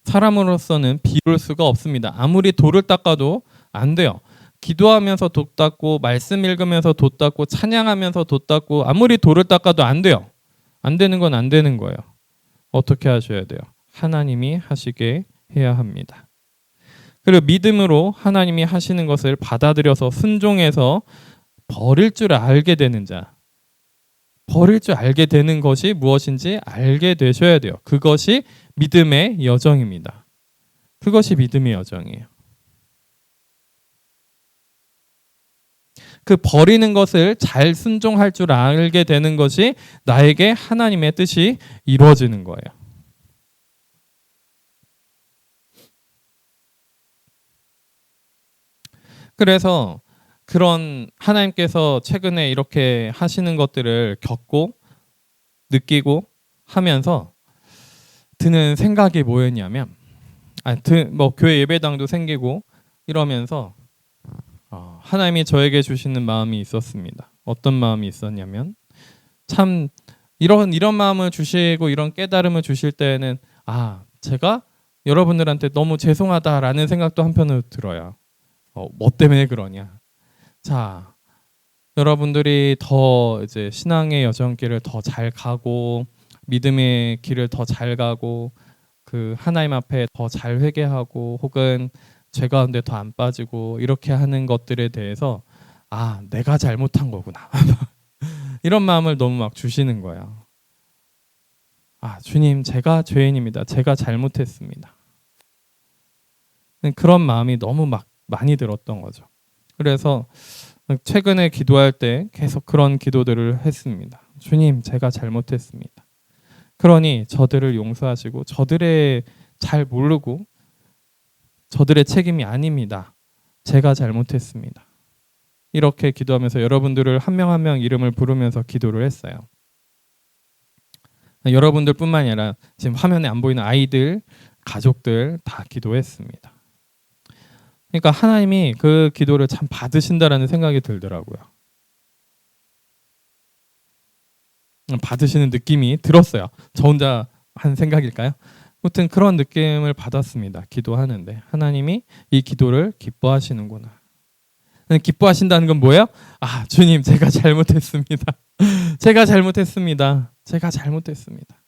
사람으로서는 비울 수가 없습니다. 아무리 돌을 닦아도 안 돼요. 기도하면서 도 닦고 말씀 읽으면서 도 닦고 찬양하면서 도 닦고 아무리 돌을 닦아도 안 돼요. 안 되는 건 안 되는 거예요. 어떻게 하셔야 돼요? 하나님이 하시게 해야 합니다. 그리고 믿음으로 하나님이 하시는 것을 받아들여서 순종해서 버릴 줄 알게 되는 자. 버릴 줄 알게 되는 것이 무엇인지 알게 되셔야 돼요. 그것이 믿음의 여정입니다. 그것이 믿음의 여정이에요. 그 버리는 것을 잘 순종할 줄 알게 되는 것이 나에게 하나님의 뜻이 이루어지는 거예요. 그래서 그런 하나님께서 최근에 이렇게 하시는 것들을 겪고 느끼고 하면서 드는 생각이 뭐였냐면 교회 예배당도 생기고 이러면서 하나님이 저에게 주시는 마음이 있었습니다. 어떤 마음이 있었냐면 참 이런 마음을 주시고 이런 깨달음을 주실 때에는 제가 여러분들한테 너무 죄송하다라는 생각도 한편으로 들어요. 뭐 때문에 그러냐? 자, 여러분들이 더 이제 신앙의 여정길을 더 잘 가고 믿음의 길을 더 잘 가고 그 하나님 앞에 더 잘 회개하고 혹은 죄 가운데 더 안 빠지고 이렇게 하는 것들에 대해서 내가 잘못한 거구나. 이런 마음을 너무 막 주시는 거예요. 주님, 제가 죄인입니다. 제가 잘못했습니다. 그런 마음이 너무 막 많이 들었던 거죠. 그래서 최근에 기도할 때 계속 그런 기도들을 했습니다. 주님, 제가 잘못했습니다. 그러니 저들을 용서하시고 저들의 잘 모르고 저들의 책임이 아닙니다. 제가 잘못했습니다. 이렇게 기도하면서 여러분들을 한 명 한 명 이름을 부르면서 기도를 했어요. 여러분들뿐만 아니라 지금 화면에 안 보이는 아이들, 가족들 다 기도했습니다. 그러니까 하나님이 그 기도를 참 받으신다라는 생각이 들더라고요. 받으시는 느낌이 들었어요. 저 혼자 한 생각일까요? 아무튼 그런 느낌을 받았습니다. 기도하는데 하나님이 이 기도를 기뻐하시는구나. 기뻐하신다는 건 뭐예요? 주님, 제가 잘못했습니다. 제가 잘못했습니다. 제가 잘못했습니다.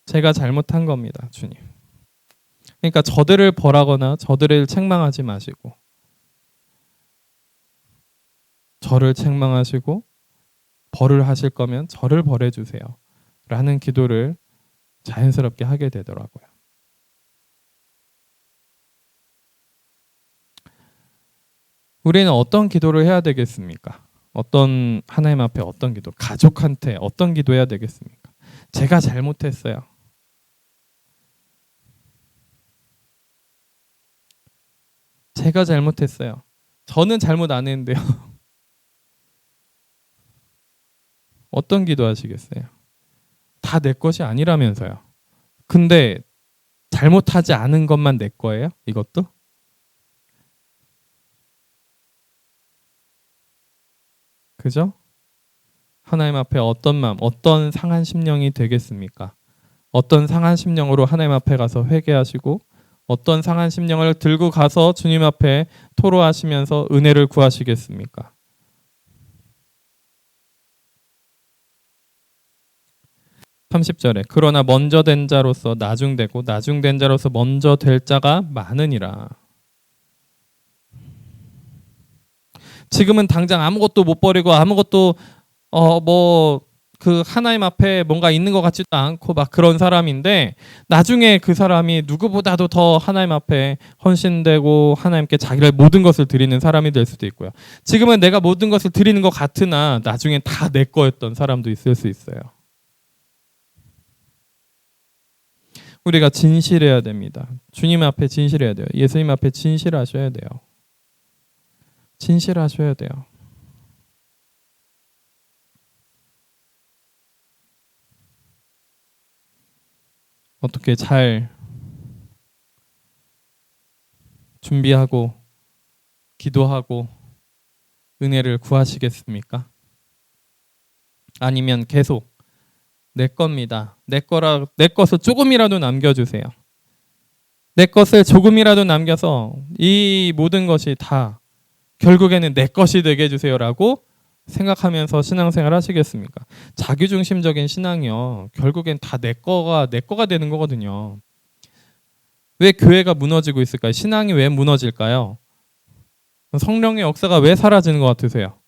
제가 잘못한 겁니다, 주님. 그러니까 저들을 벌하거나 저들을 책망하지 마시고 저를 책망하시고 벌을 하실 거면 저를 벌해 주세요. 라는 기도를 자연스럽게 하게 되더라고요. 우리는 어떤 기도를 해야 되겠습니까? 어떤 하나님 앞에 어떤 기도, 가족한테 어떤 기도해야 되겠습니까? 제가 잘못했어요. 제가 잘못했어요. 저는 잘못 안 했는데요. 어떤 기도 하시겠어요? 다 내 것이 아니라면서요. 근데 잘못하지 않은 것만 내 거예요? 이것도? 그죠? 하나님 앞에 어떤 마음, 어떤 상한 심령이 되겠습니까? 어떤 상한 심령으로 하나님 앞에 가서 회개하시고 어떤 상한 심령을 들고 가서 주님 앞에 토로하시면서 은혜를 구하시겠습니까? 30절에 그러나 먼저 된 자로서 나중되고 나중된 자로서 먼저 될 자가 많으니라. 지금은 당장 아무것도 못 버리고 아무것도 그 하나님 앞에 뭔가 있는 것 같지도 않고 막 그런 사람인데 나중에 그 사람이 누구보다도 더 하나님 앞에 헌신되고 하나님께 자기를 모든 것을 드리는 사람이 될 수도 있고요. 지금은 내가 모든 것을 드리는 것 같으나 나중에 다 내 거였던 사람도 있을 수 있어요. 우리가 진실해야 됩니다. 주님 앞에 진실해야 돼요. 예수님 앞에 진실하셔야 돼요. 진실하셔야 돼요. 어떻게 잘 준비하고 기도하고 은혜를 구하시겠습니까? 아니면 계속 내 겁니다. 내 것을 조금이라도 남겨주세요. 내 것을 조금이라도 남겨서 이 모든 것이 다 결국에는 내 것이 되게 해주세요라고 생각하면서 신앙생활 하시겠습니까? 자기중심적인 신앙이요. 결국엔 다 내 거가 되는 거거든요. 왜 교회가 무너지고 있을까요? 신앙이 왜 무너질까요? 성령의 역사가 왜 사라지는 것 같으세요?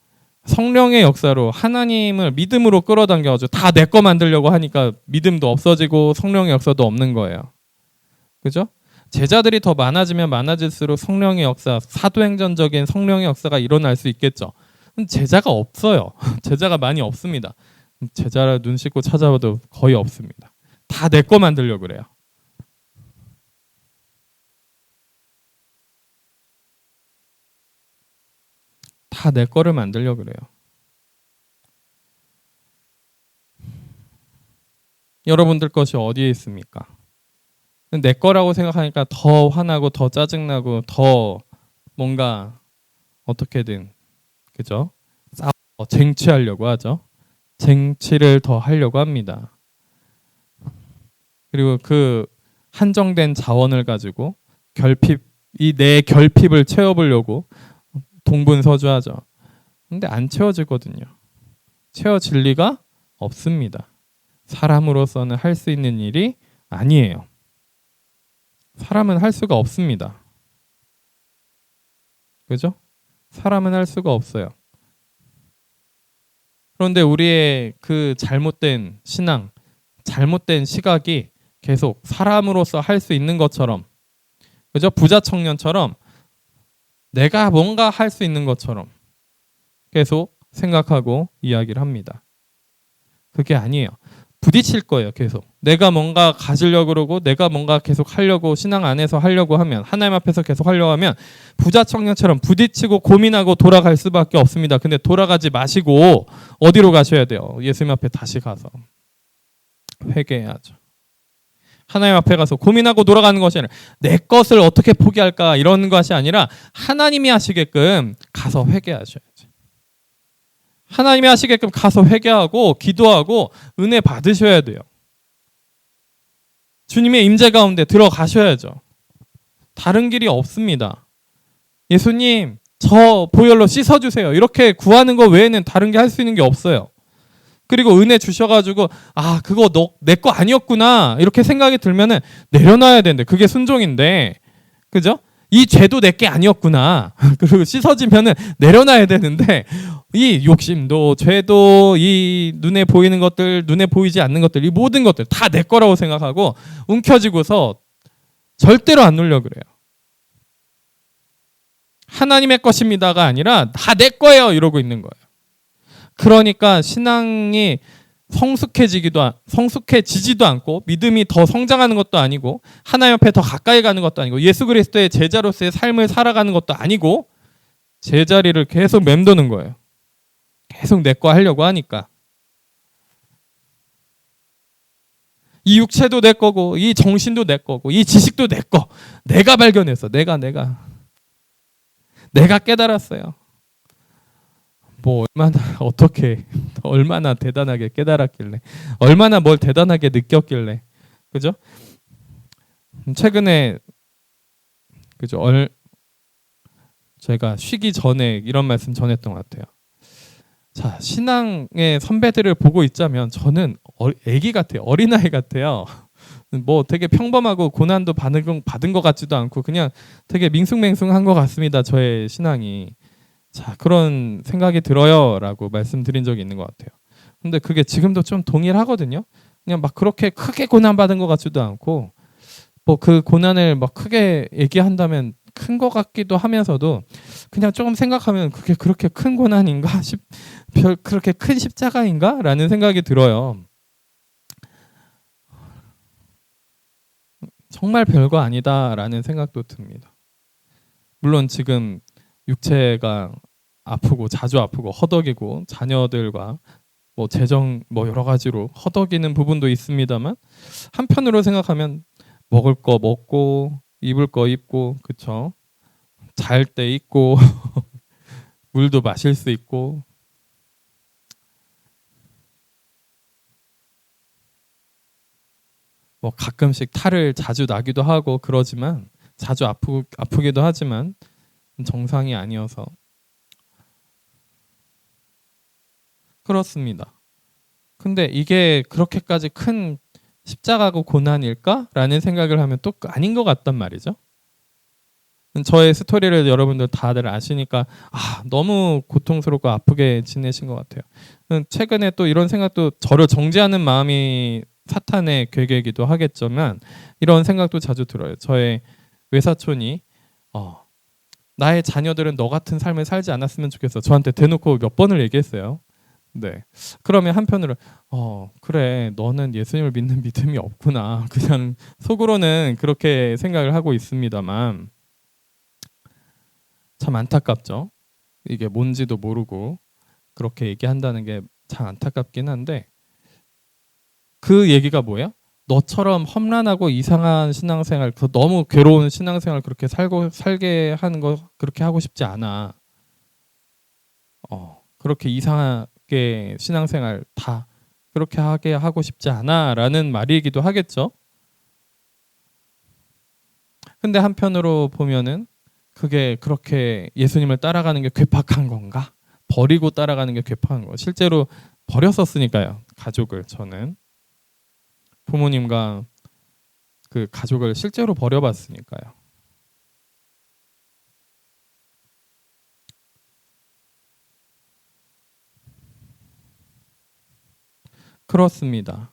성령의 역사로 하나님을 믿음으로 끌어당겨가지고 다 내 거 만들려고 하니까 믿음도 없어지고 성령의 역사도 없는 거예요. 그죠? 제자들이 더 많아지면 많아질수록 성령의 역사, 사도행전적인 성령의 역사가 일어날 수 있겠죠. 제자가 없어요. 제자가 많이 없습니다. 제자를 눈 씻고 찾아봐도 거의 없습니다. 다 내 거 만들려고 그래요. 다 내 거를 만들려고 그래요. 여러분들 것이 어디에 있습니까? 내 거라고 생각하니까 더 화나고 더 짜증나고 더 뭔가 어떻게든 그죠? 쟁취하려고 하죠. 쟁취를 더 하려고 합니다. 그리고 그 한정된 자원을 가지고 이 내 결핍을 채워보려고 동분서주하죠. 근데 안 채워지거든요. 채워질 리가 없습니다. 사람으로서는 할 수 있는 일이 아니에요. 사람은 할 수가 없습니다. 그죠? 사람은 할 수가 없어요. 그런데 우리의 그 잘못된 신앙, 잘못된 시각이 계속 사람으로서 할 수 있는 것처럼, 그죠? 부자 청년처럼 내가 뭔가 할 수 있는 것처럼 계속 생각하고 이야기를 합니다. 그게 아니에요. 부딪힐 거예요. 계속 내가 뭔가 가지려고 그러고 내가 뭔가 계속 하려고 신앙 안에서 하려고 하면 하나님 앞에서 계속 하려고 하면 부자 청년처럼 부딪히고 고민하고 돌아갈 수밖에 없습니다. 근데 돌아가지 마시고 어디로 가셔야 돼요? 예수님 앞에 다시 가서 회개해야죠. 하나님 앞에 가서 고민하고 돌아가는 것이 아니라 내 것을 어떻게 포기할까 이런 것이 아니라 하나님이 하시게끔 가서 회개하셔야지. 하나님이 하시게끔 가서 회개하고 기도하고 은혜 받으셔야 돼요. 주님의 임재 가운데 들어가셔야죠. 다른 길이 없습니다. 예수님, 저 보혈로 씻어주세요. 이렇게 구하는 것 외에는 다른 게 할 수 있는 게 없어요. 그리고 은혜 주셔가지고 그거 내 거 아니었구나 이렇게 생각이 들면은 내려놔야 되는데 그게 순종인데, 그죠? 이 죄도 내 게 아니었구나. 그리고 씻어지면은 내려놔야 되는데 이 욕심도 죄도 이 눈에 보이는 것들, 눈에 보이지 않는 것들, 이 모든 것들 다 내 거라고 생각하고 움켜쥐고서 절대로 안 놓으려고 그래요. 하나님의 것입니다가 아니라 다 내 거예요 이러고 있는 거예요. 그러니까 신앙이 성숙해지지도 않고 믿음이 더 성장하는 것도 아니고 하나님 앞에 더 가까이 가는 것도 아니고 예수 그리스도의 제자로서의 삶을 살아가는 것도 아니고 제자리를 계속 맴도는 거예요. 계속 내 거 하려고 하니까. 이 육체도 내 거고 이 정신도 내 거고 이 지식도 내 거. 내가 발견했어. 내가 깨달았어요. 뭐 얼마나 대단하게 깨달았길래, 얼마나 뭘 대단하게 느꼈길래, 그죠? 최근에 그죠? 제가 쉬기 전에 이런 말씀 전했던 것 같아요. 자, 신앙의 선배들을 보고 있자면 저는 애기 같아요. 어린아이 같아요. 뭐 되게 평범하고 고난도 받은 것 같지도 않고 그냥 되게 밍숭맹숭한 것 같습니다. 저의 신앙이. 자, 그런 생각이 들어요 라고 말씀드린 적이 있는 것 같아요. 근데 그게 지금도 좀 동일하거든요. 그냥 막 그렇게 크게 고난받은 것 같지도 않고 뭐 그 고난을 막 크게 얘기한다면 큰 것 같기도 하면서도 그냥 조금 생각하면 그게 그렇게 큰 고난인가? 그렇게 큰 십자가인가? 라는 생각이 들어요. 정말 별거 아니다 라는 생각도 듭니다. 물론 지금 육체가 아프고 자주 아프고 허덕이고 자녀들과 뭐 재정 뭐 여러 가지로 허덕이는 부분도 있습니다만 한편으로 생각하면 먹을 거 먹고 입을 거 입고 그쵸? 잘 때 있고 물도 마실 수 있고 뭐 가끔씩 탈을 자주 나기도 하고 그러지만 자주 아프기도 하지만 정상이 아니어서 그렇습니다. 근데 이게 그렇게까지 큰 십자가고 고난일까라는 생각을 하면 또 아닌 것 같단 말이죠. 저의 스토리를 여러분들 다들 아시니까 너무 고통스럽고 아프게 지내신 것 같아요. 최근에 또 이런 생각도 저를 정죄하는 마음이 사탄의 괴계이기도 하겠지만 이런 생각도 자주 들어요. 저의 외사촌이 나의 자녀들은 너 같은 삶을 살지 않았으면 좋겠어. 저한테 대놓고 몇 번을 얘기했어요. 네. 그러면 한편으로 그래 너는 예수님을 믿는 믿음이 없구나. 그냥 속으로는 그렇게 생각을 하고 있습니다만 참 안타깝죠. 이게 뭔지도 모르고 그렇게 얘기한다는 게 참 안타깝긴 한데 그 얘기가 뭐예요? 너처럼 험난하고 이상한 신앙생활, 너무 괴로운 신앙생활 그렇게 살게 하는 거 그렇게 하고 싶지 않아. 그렇게 이상하게 신앙생활 다 그렇게 하게 하고 싶지 않아라는 말이기도 하겠죠. 근데 한편으로 보면은 그게 그렇게 예수님을 따라가는 게 괴팍한 건가? 버리고 따라가는 게 괴팍한 거. 실제로 버렸었으니까요. 가족을 저는 부모님과 그 가족을 실제로 버려봤으니까요. 그렇습니다.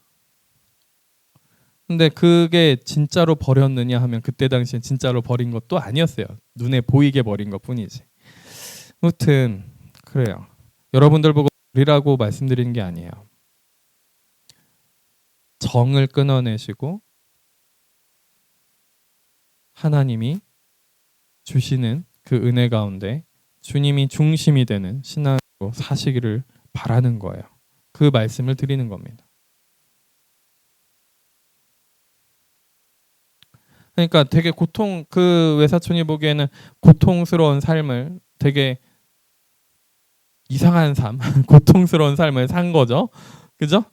근데 그게 진짜로 버렸느냐 하면 그때 당시엔 진짜로 버린 것도 아니었어요. 눈에 보이게 버린 것 뿐이지. 아무튼 그래요. 여러분들 보고 버리라고 말씀드리는 게 아니에요. 정을 끊어내시고 하나님이 주시는 그 은혜 가운데 주님이 중심이 되는 신앙으로 사시기를 바라는 거예요. 그 말씀을 드리는 겁니다. 그러니까 되게 그 외사촌이 보기에는 고통스러운 삶을 되게 이상한 삶, 고통스러운 삶을 산 거죠. 그죠?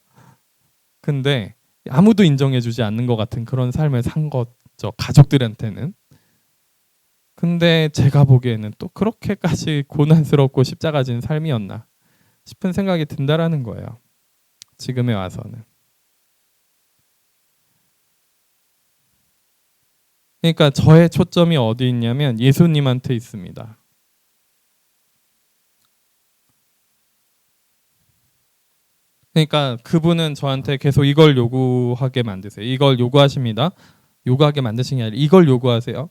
근데 아무도 인정해주지 않는 것 같은 그런 삶을 산 거죠. 가족들한테는. 근데 제가 보기에는 또 그렇게까지 고난스럽고 십자가진 삶이었나 싶은 생각이 든다라는 거예요. 지금에 와서는. 그러니까 저의 초점이 어디 있냐면 예수님한테 있습니다. 그러니까 그분은 저한테 계속 이걸 요구하게 만드세요. 이걸 요구하십니다. 요구하게 만드신 게 아니라 이걸 요구하세요.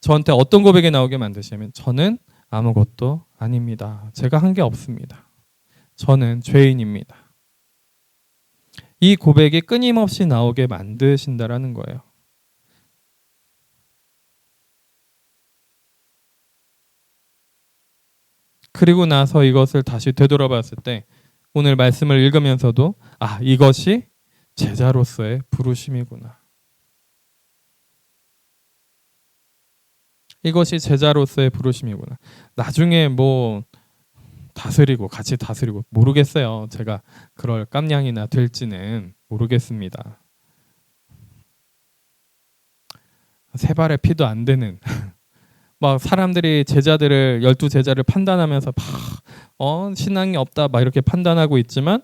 저한테 어떤 고백이 나오게 만드시냐면 저는 아무것도 아닙니다. 제가 한 게 없습니다. 저는 죄인입니다. 이 고백이 끊임없이 나오게 만드신다라는 거예요. 그리고 나서 이것을 다시 되돌아봤을 때 오늘 말씀을 읽으면서도 이것이 제자로서의 부르심이구나. 이것이 제자로서의 부르심이구나. 나중에 뭐 같이 다스리고 모르겠어요. 제가 그럴 깜냥이나 될지는 모르겠습니다. 세 발의 피도 안 되는 막 사람들이 제자들을 12제자를 판단하면서 신앙이 없다 막 이렇게 판단하고 있지만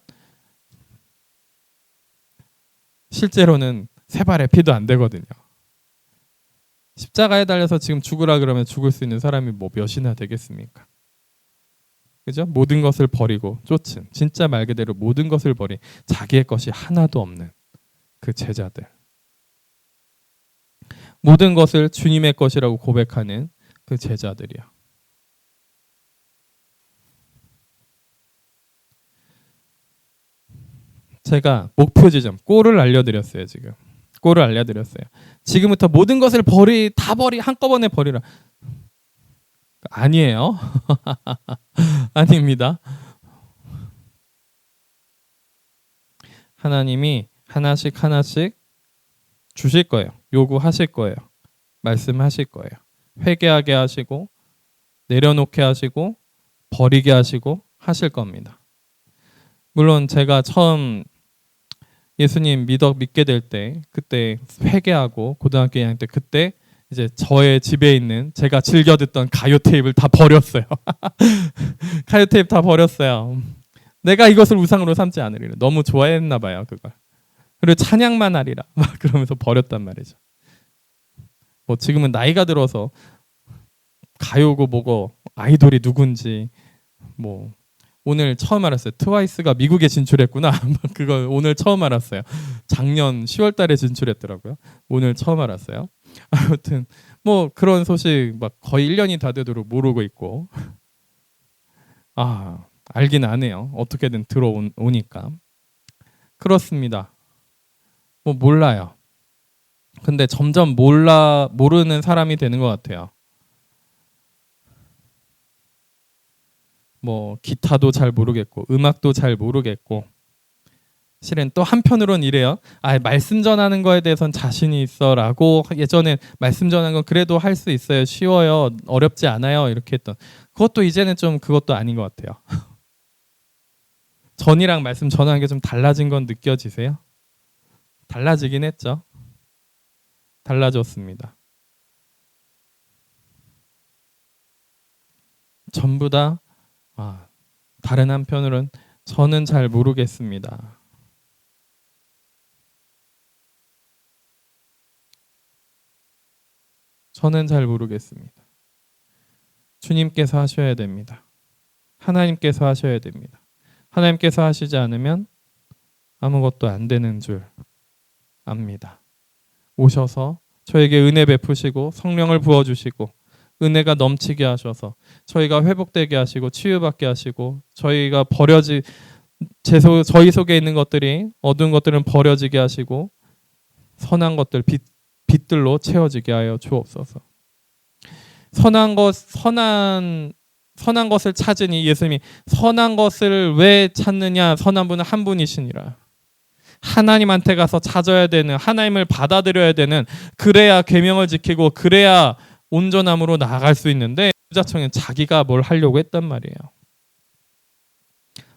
실제로는 세 발의 피도 안 되거든요. 십자가에 달려서 지금 죽으라 그러면 죽을 수 있는 사람이 뭐 몇이나 되겠습니까? 그죠? 모든 것을 버리고 쫓은 진짜 말 그대로 모든 것을 버린 자기의 것이 하나도 없는 그 제자들. 모든 것을 주님의 것이라고 고백하는 그 제자들이요. 제가 목표 지점 골을 알려드렸어요. 지금 골을 알려드렸어요. 지금부터 모든 것을 한꺼번에 버리라. 아니에요. 아닙니다. 하나님이 하나씩 하나씩 주실 거예요. 요구하실 거예요. 말씀하실 거예요. 회개하게 하시고 내려놓게 하시고 버리게 하시고 하실 겁니다. 물론 제가 처음 예수님 믿게 될 때 그때 회개하고 고등학교 2학년 때 그때 이제 저의 집에 있는 제가 즐겨 듣던 가요 테이프를 다 버렸어요. 가요 테이프 다 버렸어요. 내가 이것을 우상으로 삼지 않으리라. 너무 좋아했나 봐요, 그걸. 그리고 찬양만 하리라. 막 그러면서 버렸단 말이죠. 뭐 지금은 나이가 들어서 가요고 뭐고 아이돌이 누군지 뭐 오늘 처음 알았어요. 트와이스가 미국에 진출했구나. 그걸 오늘 처음 알았어요. 작년 10월 달에 진출했더라고요. 오늘 처음 알았어요. 아무튼 뭐 그런 소식 막 거의 1년이 다 되도록 모르고 있고 알긴 아네요. 어떻게든 들어오니까. 그렇습니다. 뭐 몰라요. 근데 점점 모르는 사람이 되는 것 같아요. 뭐 기타도 잘 모르겠고 음악도 잘 모르겠고 실은 또 한편으론 이래요. 말씀 전하는 거에 대해서는 자신이 있어라고 예전에 말씀 전하는 건 그래도 할 수 있어요. 쉬워요. 어렵지 않아요. 이렇게 했던 그것도 이제는 좀 그것도 아닌 것 같아요. 전이랑 말씀 전하는 게 좀 달라진 건 느껴지세요? 달라지긴 했죠. 달라졌습니다. 전부 다 다른 한편으로는 저는 잘 모르겠습니다. 저는 잘 모르겠습니다. 주님께서 하셔야 됩니다. 하나님께서 하셔야 됩니다. 하나님께서 하시지 않으면 아무것도 안 되는 줄 압니다. 오셔서 저에게 은혜 베푸시고 성령을 부어주시고 은혜가 넘치게 하셔서 저희가 회복되게 하시고 치유받게 하시고 저희가 저희 속에 있는 것들이 어두운 것들은 버려지게 하시고 선한 것들 빛들로 채워지게 하여 주옵소서. 선한 것을 찾으니 예수님이 선한 것을 왜 찾느냐? 선한 분은 한 분이시니라. 하나님한테 가서 찾아야 되는, 하나님을 받아들여야 되는, 그래야 계명을 지키고 그래야 온전함으로 나아갈 수 있는데 유자청은 자기가 뭘 하려고 했단 말이에요.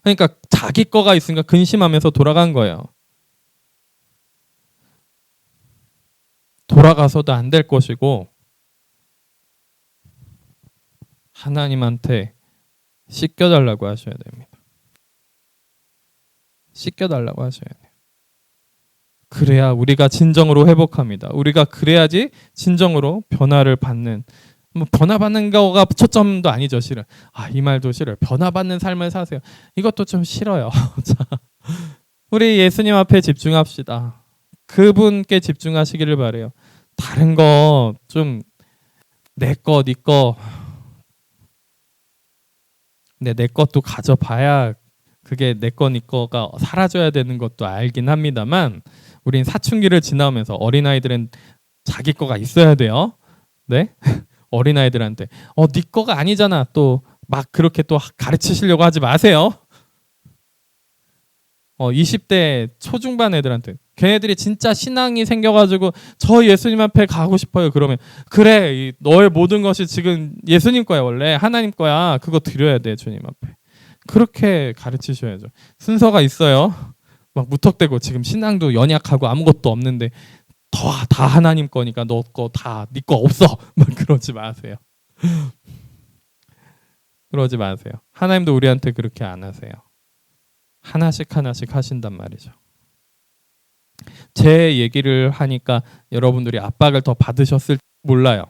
그러니까 자기 거가 있으니까 근심하면서 돌아간 거예요. 돌아가서도 안 될 것이고 하나님한테 씻겨달라고 하셔야 됩니다. 씻겨달라고 하셔야 돼요. 그래야 우리가 진정으로 회복합니다. 우리가 그래야지 진정으로 변화를 받는, 뭐 변화받는 거가 초점도 아니죠. 실은 이 말도 싫어요. 변화받는 삶을 사세요. 이것도 좀 싫어요. 자, 우리 예수님 앞에 집중합시다. 그분께 집중하시기를 바래요. 다른 거 좀 내 거, 네 거, 내 것도 가져봐야 그게 내 거, 네 거가 사라져야 되는 것도 알긴 합니다만 우린 사춘기를 지나면서 어린아이들은 자기 거가 있어야 돼요. 네? 어린아이들한테 네 거가 아니잖아. 또 막 그렇게 또 가르치시려고 하지 마세요. 20대 초중반 애들한테 걔네들이 진짜 신앙이 생겨가지고 저 예수님 앞에 가고 싶어요. 그러면 그래, 너의 모든 것이 지금 예수님 거야. 원래 하나님 거야. 그거 드려야 돼. 주님 앞에. 그렇게 가르치셔야죠. 순서가 있어요. 막 무턱대고 지금 신앙도 연약하고 아무것도 없는데 다 하나님 거니까 너 거 다 네 거 없어. 막 그러지 마세요. 그러지 마세요. 하나님도 우리한테 그렇게 안 하세요. 하나씩 하나씩 하신단 말이죠. 제 얘기를 하니까 여러분들이 압박을 더 받으셨을지 몰라요.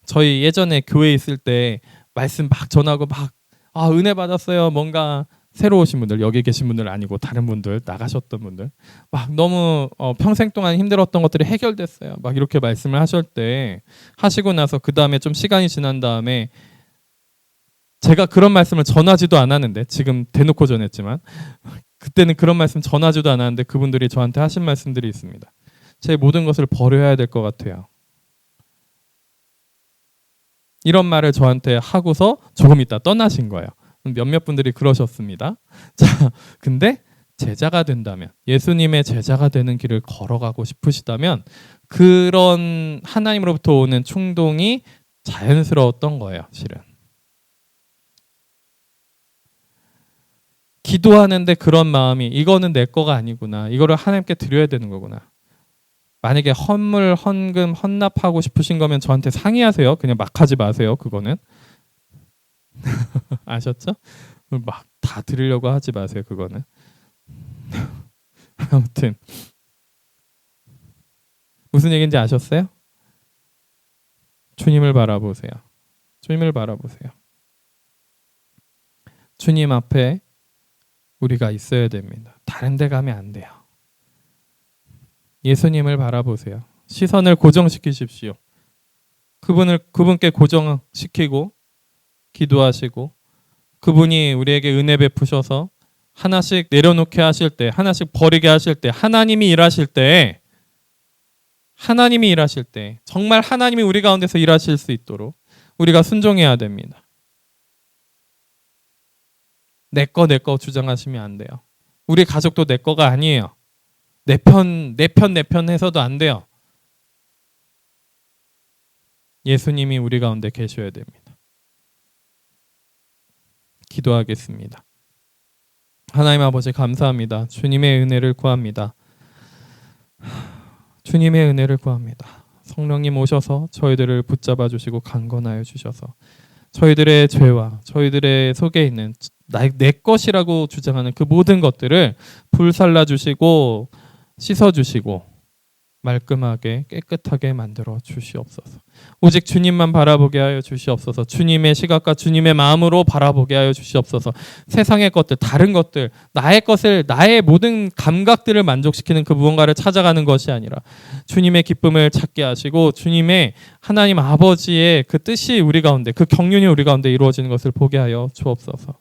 저희 예전에 교회에 있을 때 말씀 막 전하고 막 은혜 받았어요. 뭔가 새로 오신 분들, 여기 계신 분들 아니고 다른 분들, 나가셨던 분들 막 너무 평생 동안 힘들었던 것들이 해결됐어요. 막 이렇게 말씀을 하시고 나서 그 다음에 좀 시간이 지난 다음에 제가 그런 말씀을 전하지도 않았는데, 지금 대놓고 전했지만 그때는 그런 말씀 전하지도 않았는데 그분들이 저한테 하신 말씀들이 있습니다. 제 모든 것을 버려야 될 것 같아요. 이런 말을 저한테 하고서 조금 있다 떠나신 거예요. 몇몇 분들이 그러셨습니다. 자, 근데 제자가 된다면, 예수님의 제자가 되는 길을 걸어가고 싶으시다면 그런 하나님으로부터 오는 충동이 자연스러웠던 거예요, 실은. 기도하는데 그런 마음이 이거는 내 거가 아니구나. 이거를 하나님께 드려야 되는 거구나. 만약에 헌물, 헌금, 헌납하고 싶으신 거면 저한테 상의하세요. 그냥 막 하지 마세요. 그거는. 아셨죠? 막 다 드리려고 하지 마세요. 그거는. 아무튼 무슨 얘기인지 아셨어요? 주님을 바라보세요. 주님을 바라보세요. 주님 앞에 우리가 있어야 됩니다. 다른 데 가면 안 돼요. 예수님을 바라보세요. 시선을 고정시키십시오. 그분께 고정시키고 기도하시고 그분이 우리에게 은혜 베푸셔서 하나씩 내려놓게 하실 때, 하나씩 버리게 하실 때, 하나님이 일하실 때, 정말 하나님이 우리 가운데서 일하실 수 있도록 우리가 순종해야 됩니다. 내 거 주장하시면 안 돼요. 우리 가족도 내 거가 아니에요. 내 편 해서도 안 돼요. 예수님이 우리 가운데 계셔야 됩니다. 기도하겠습니다. 하나님 아버지 감사합니다. 주님의 은혜를 구합니다. 주님의 은혜를 구합니다. 성령님 오셔서 저희들을 붙잡아 주시고 강건하여 주셔서 저희들의 죄와 저희들의 속에 있는 내 것이라고 주장하는 그 모든 것들을 불살라 주시고 씻어 주시고 말끔하게 깨끗하게 만들어 주시옵소서. 오직 주님만 바라보게 하여 주시옵소서. 주님의 시각과 주님의 마음으로 바라보게 하여 주시옵소서. 세상의 것들, 다른 것들, 나의 모든 감각들을 만족시키는 그 무언가를 찾아가는 것이 아니라 주님의 기쁨을 찾게 하시고 주님의 하나님 아버지의 그 뜻이 우리 가운데, 그 경륜이 우리 가운데 이루어지는 것을 보게 하여 주옵소서.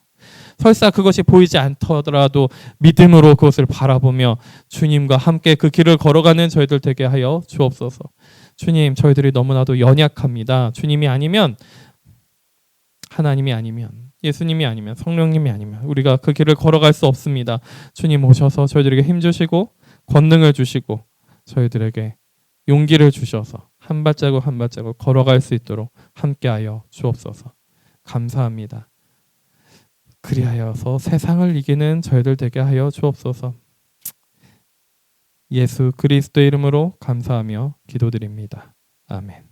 설사 그것이 보이지 않더라도 믿음으로 그것을 바라보며 주님과 함께 그 길을 걸어가는 저희들 되게 하여 주옵소서. 주님, 저희들이 너무나도 연약합니다. 주님이 아니면, 하나님이 아니면, 예수님이 아니면, 성령님이 아니면 우리가 그 길을 걸어갈 수 없습니다. 주님 오셔서 저희들에게 힘주시고 권능을 주시고 저희들에게 용기를 주셔서 한 발자국 한 발자국 걸어갈 수 있도록 함께하여 주옵소서. 감사합니다. 그리하여서 세상을 이기는 저희들 되게 하여 주옵소서. 예수 그리스도의 이름으로 감사하며 기도드립니다. 아멘.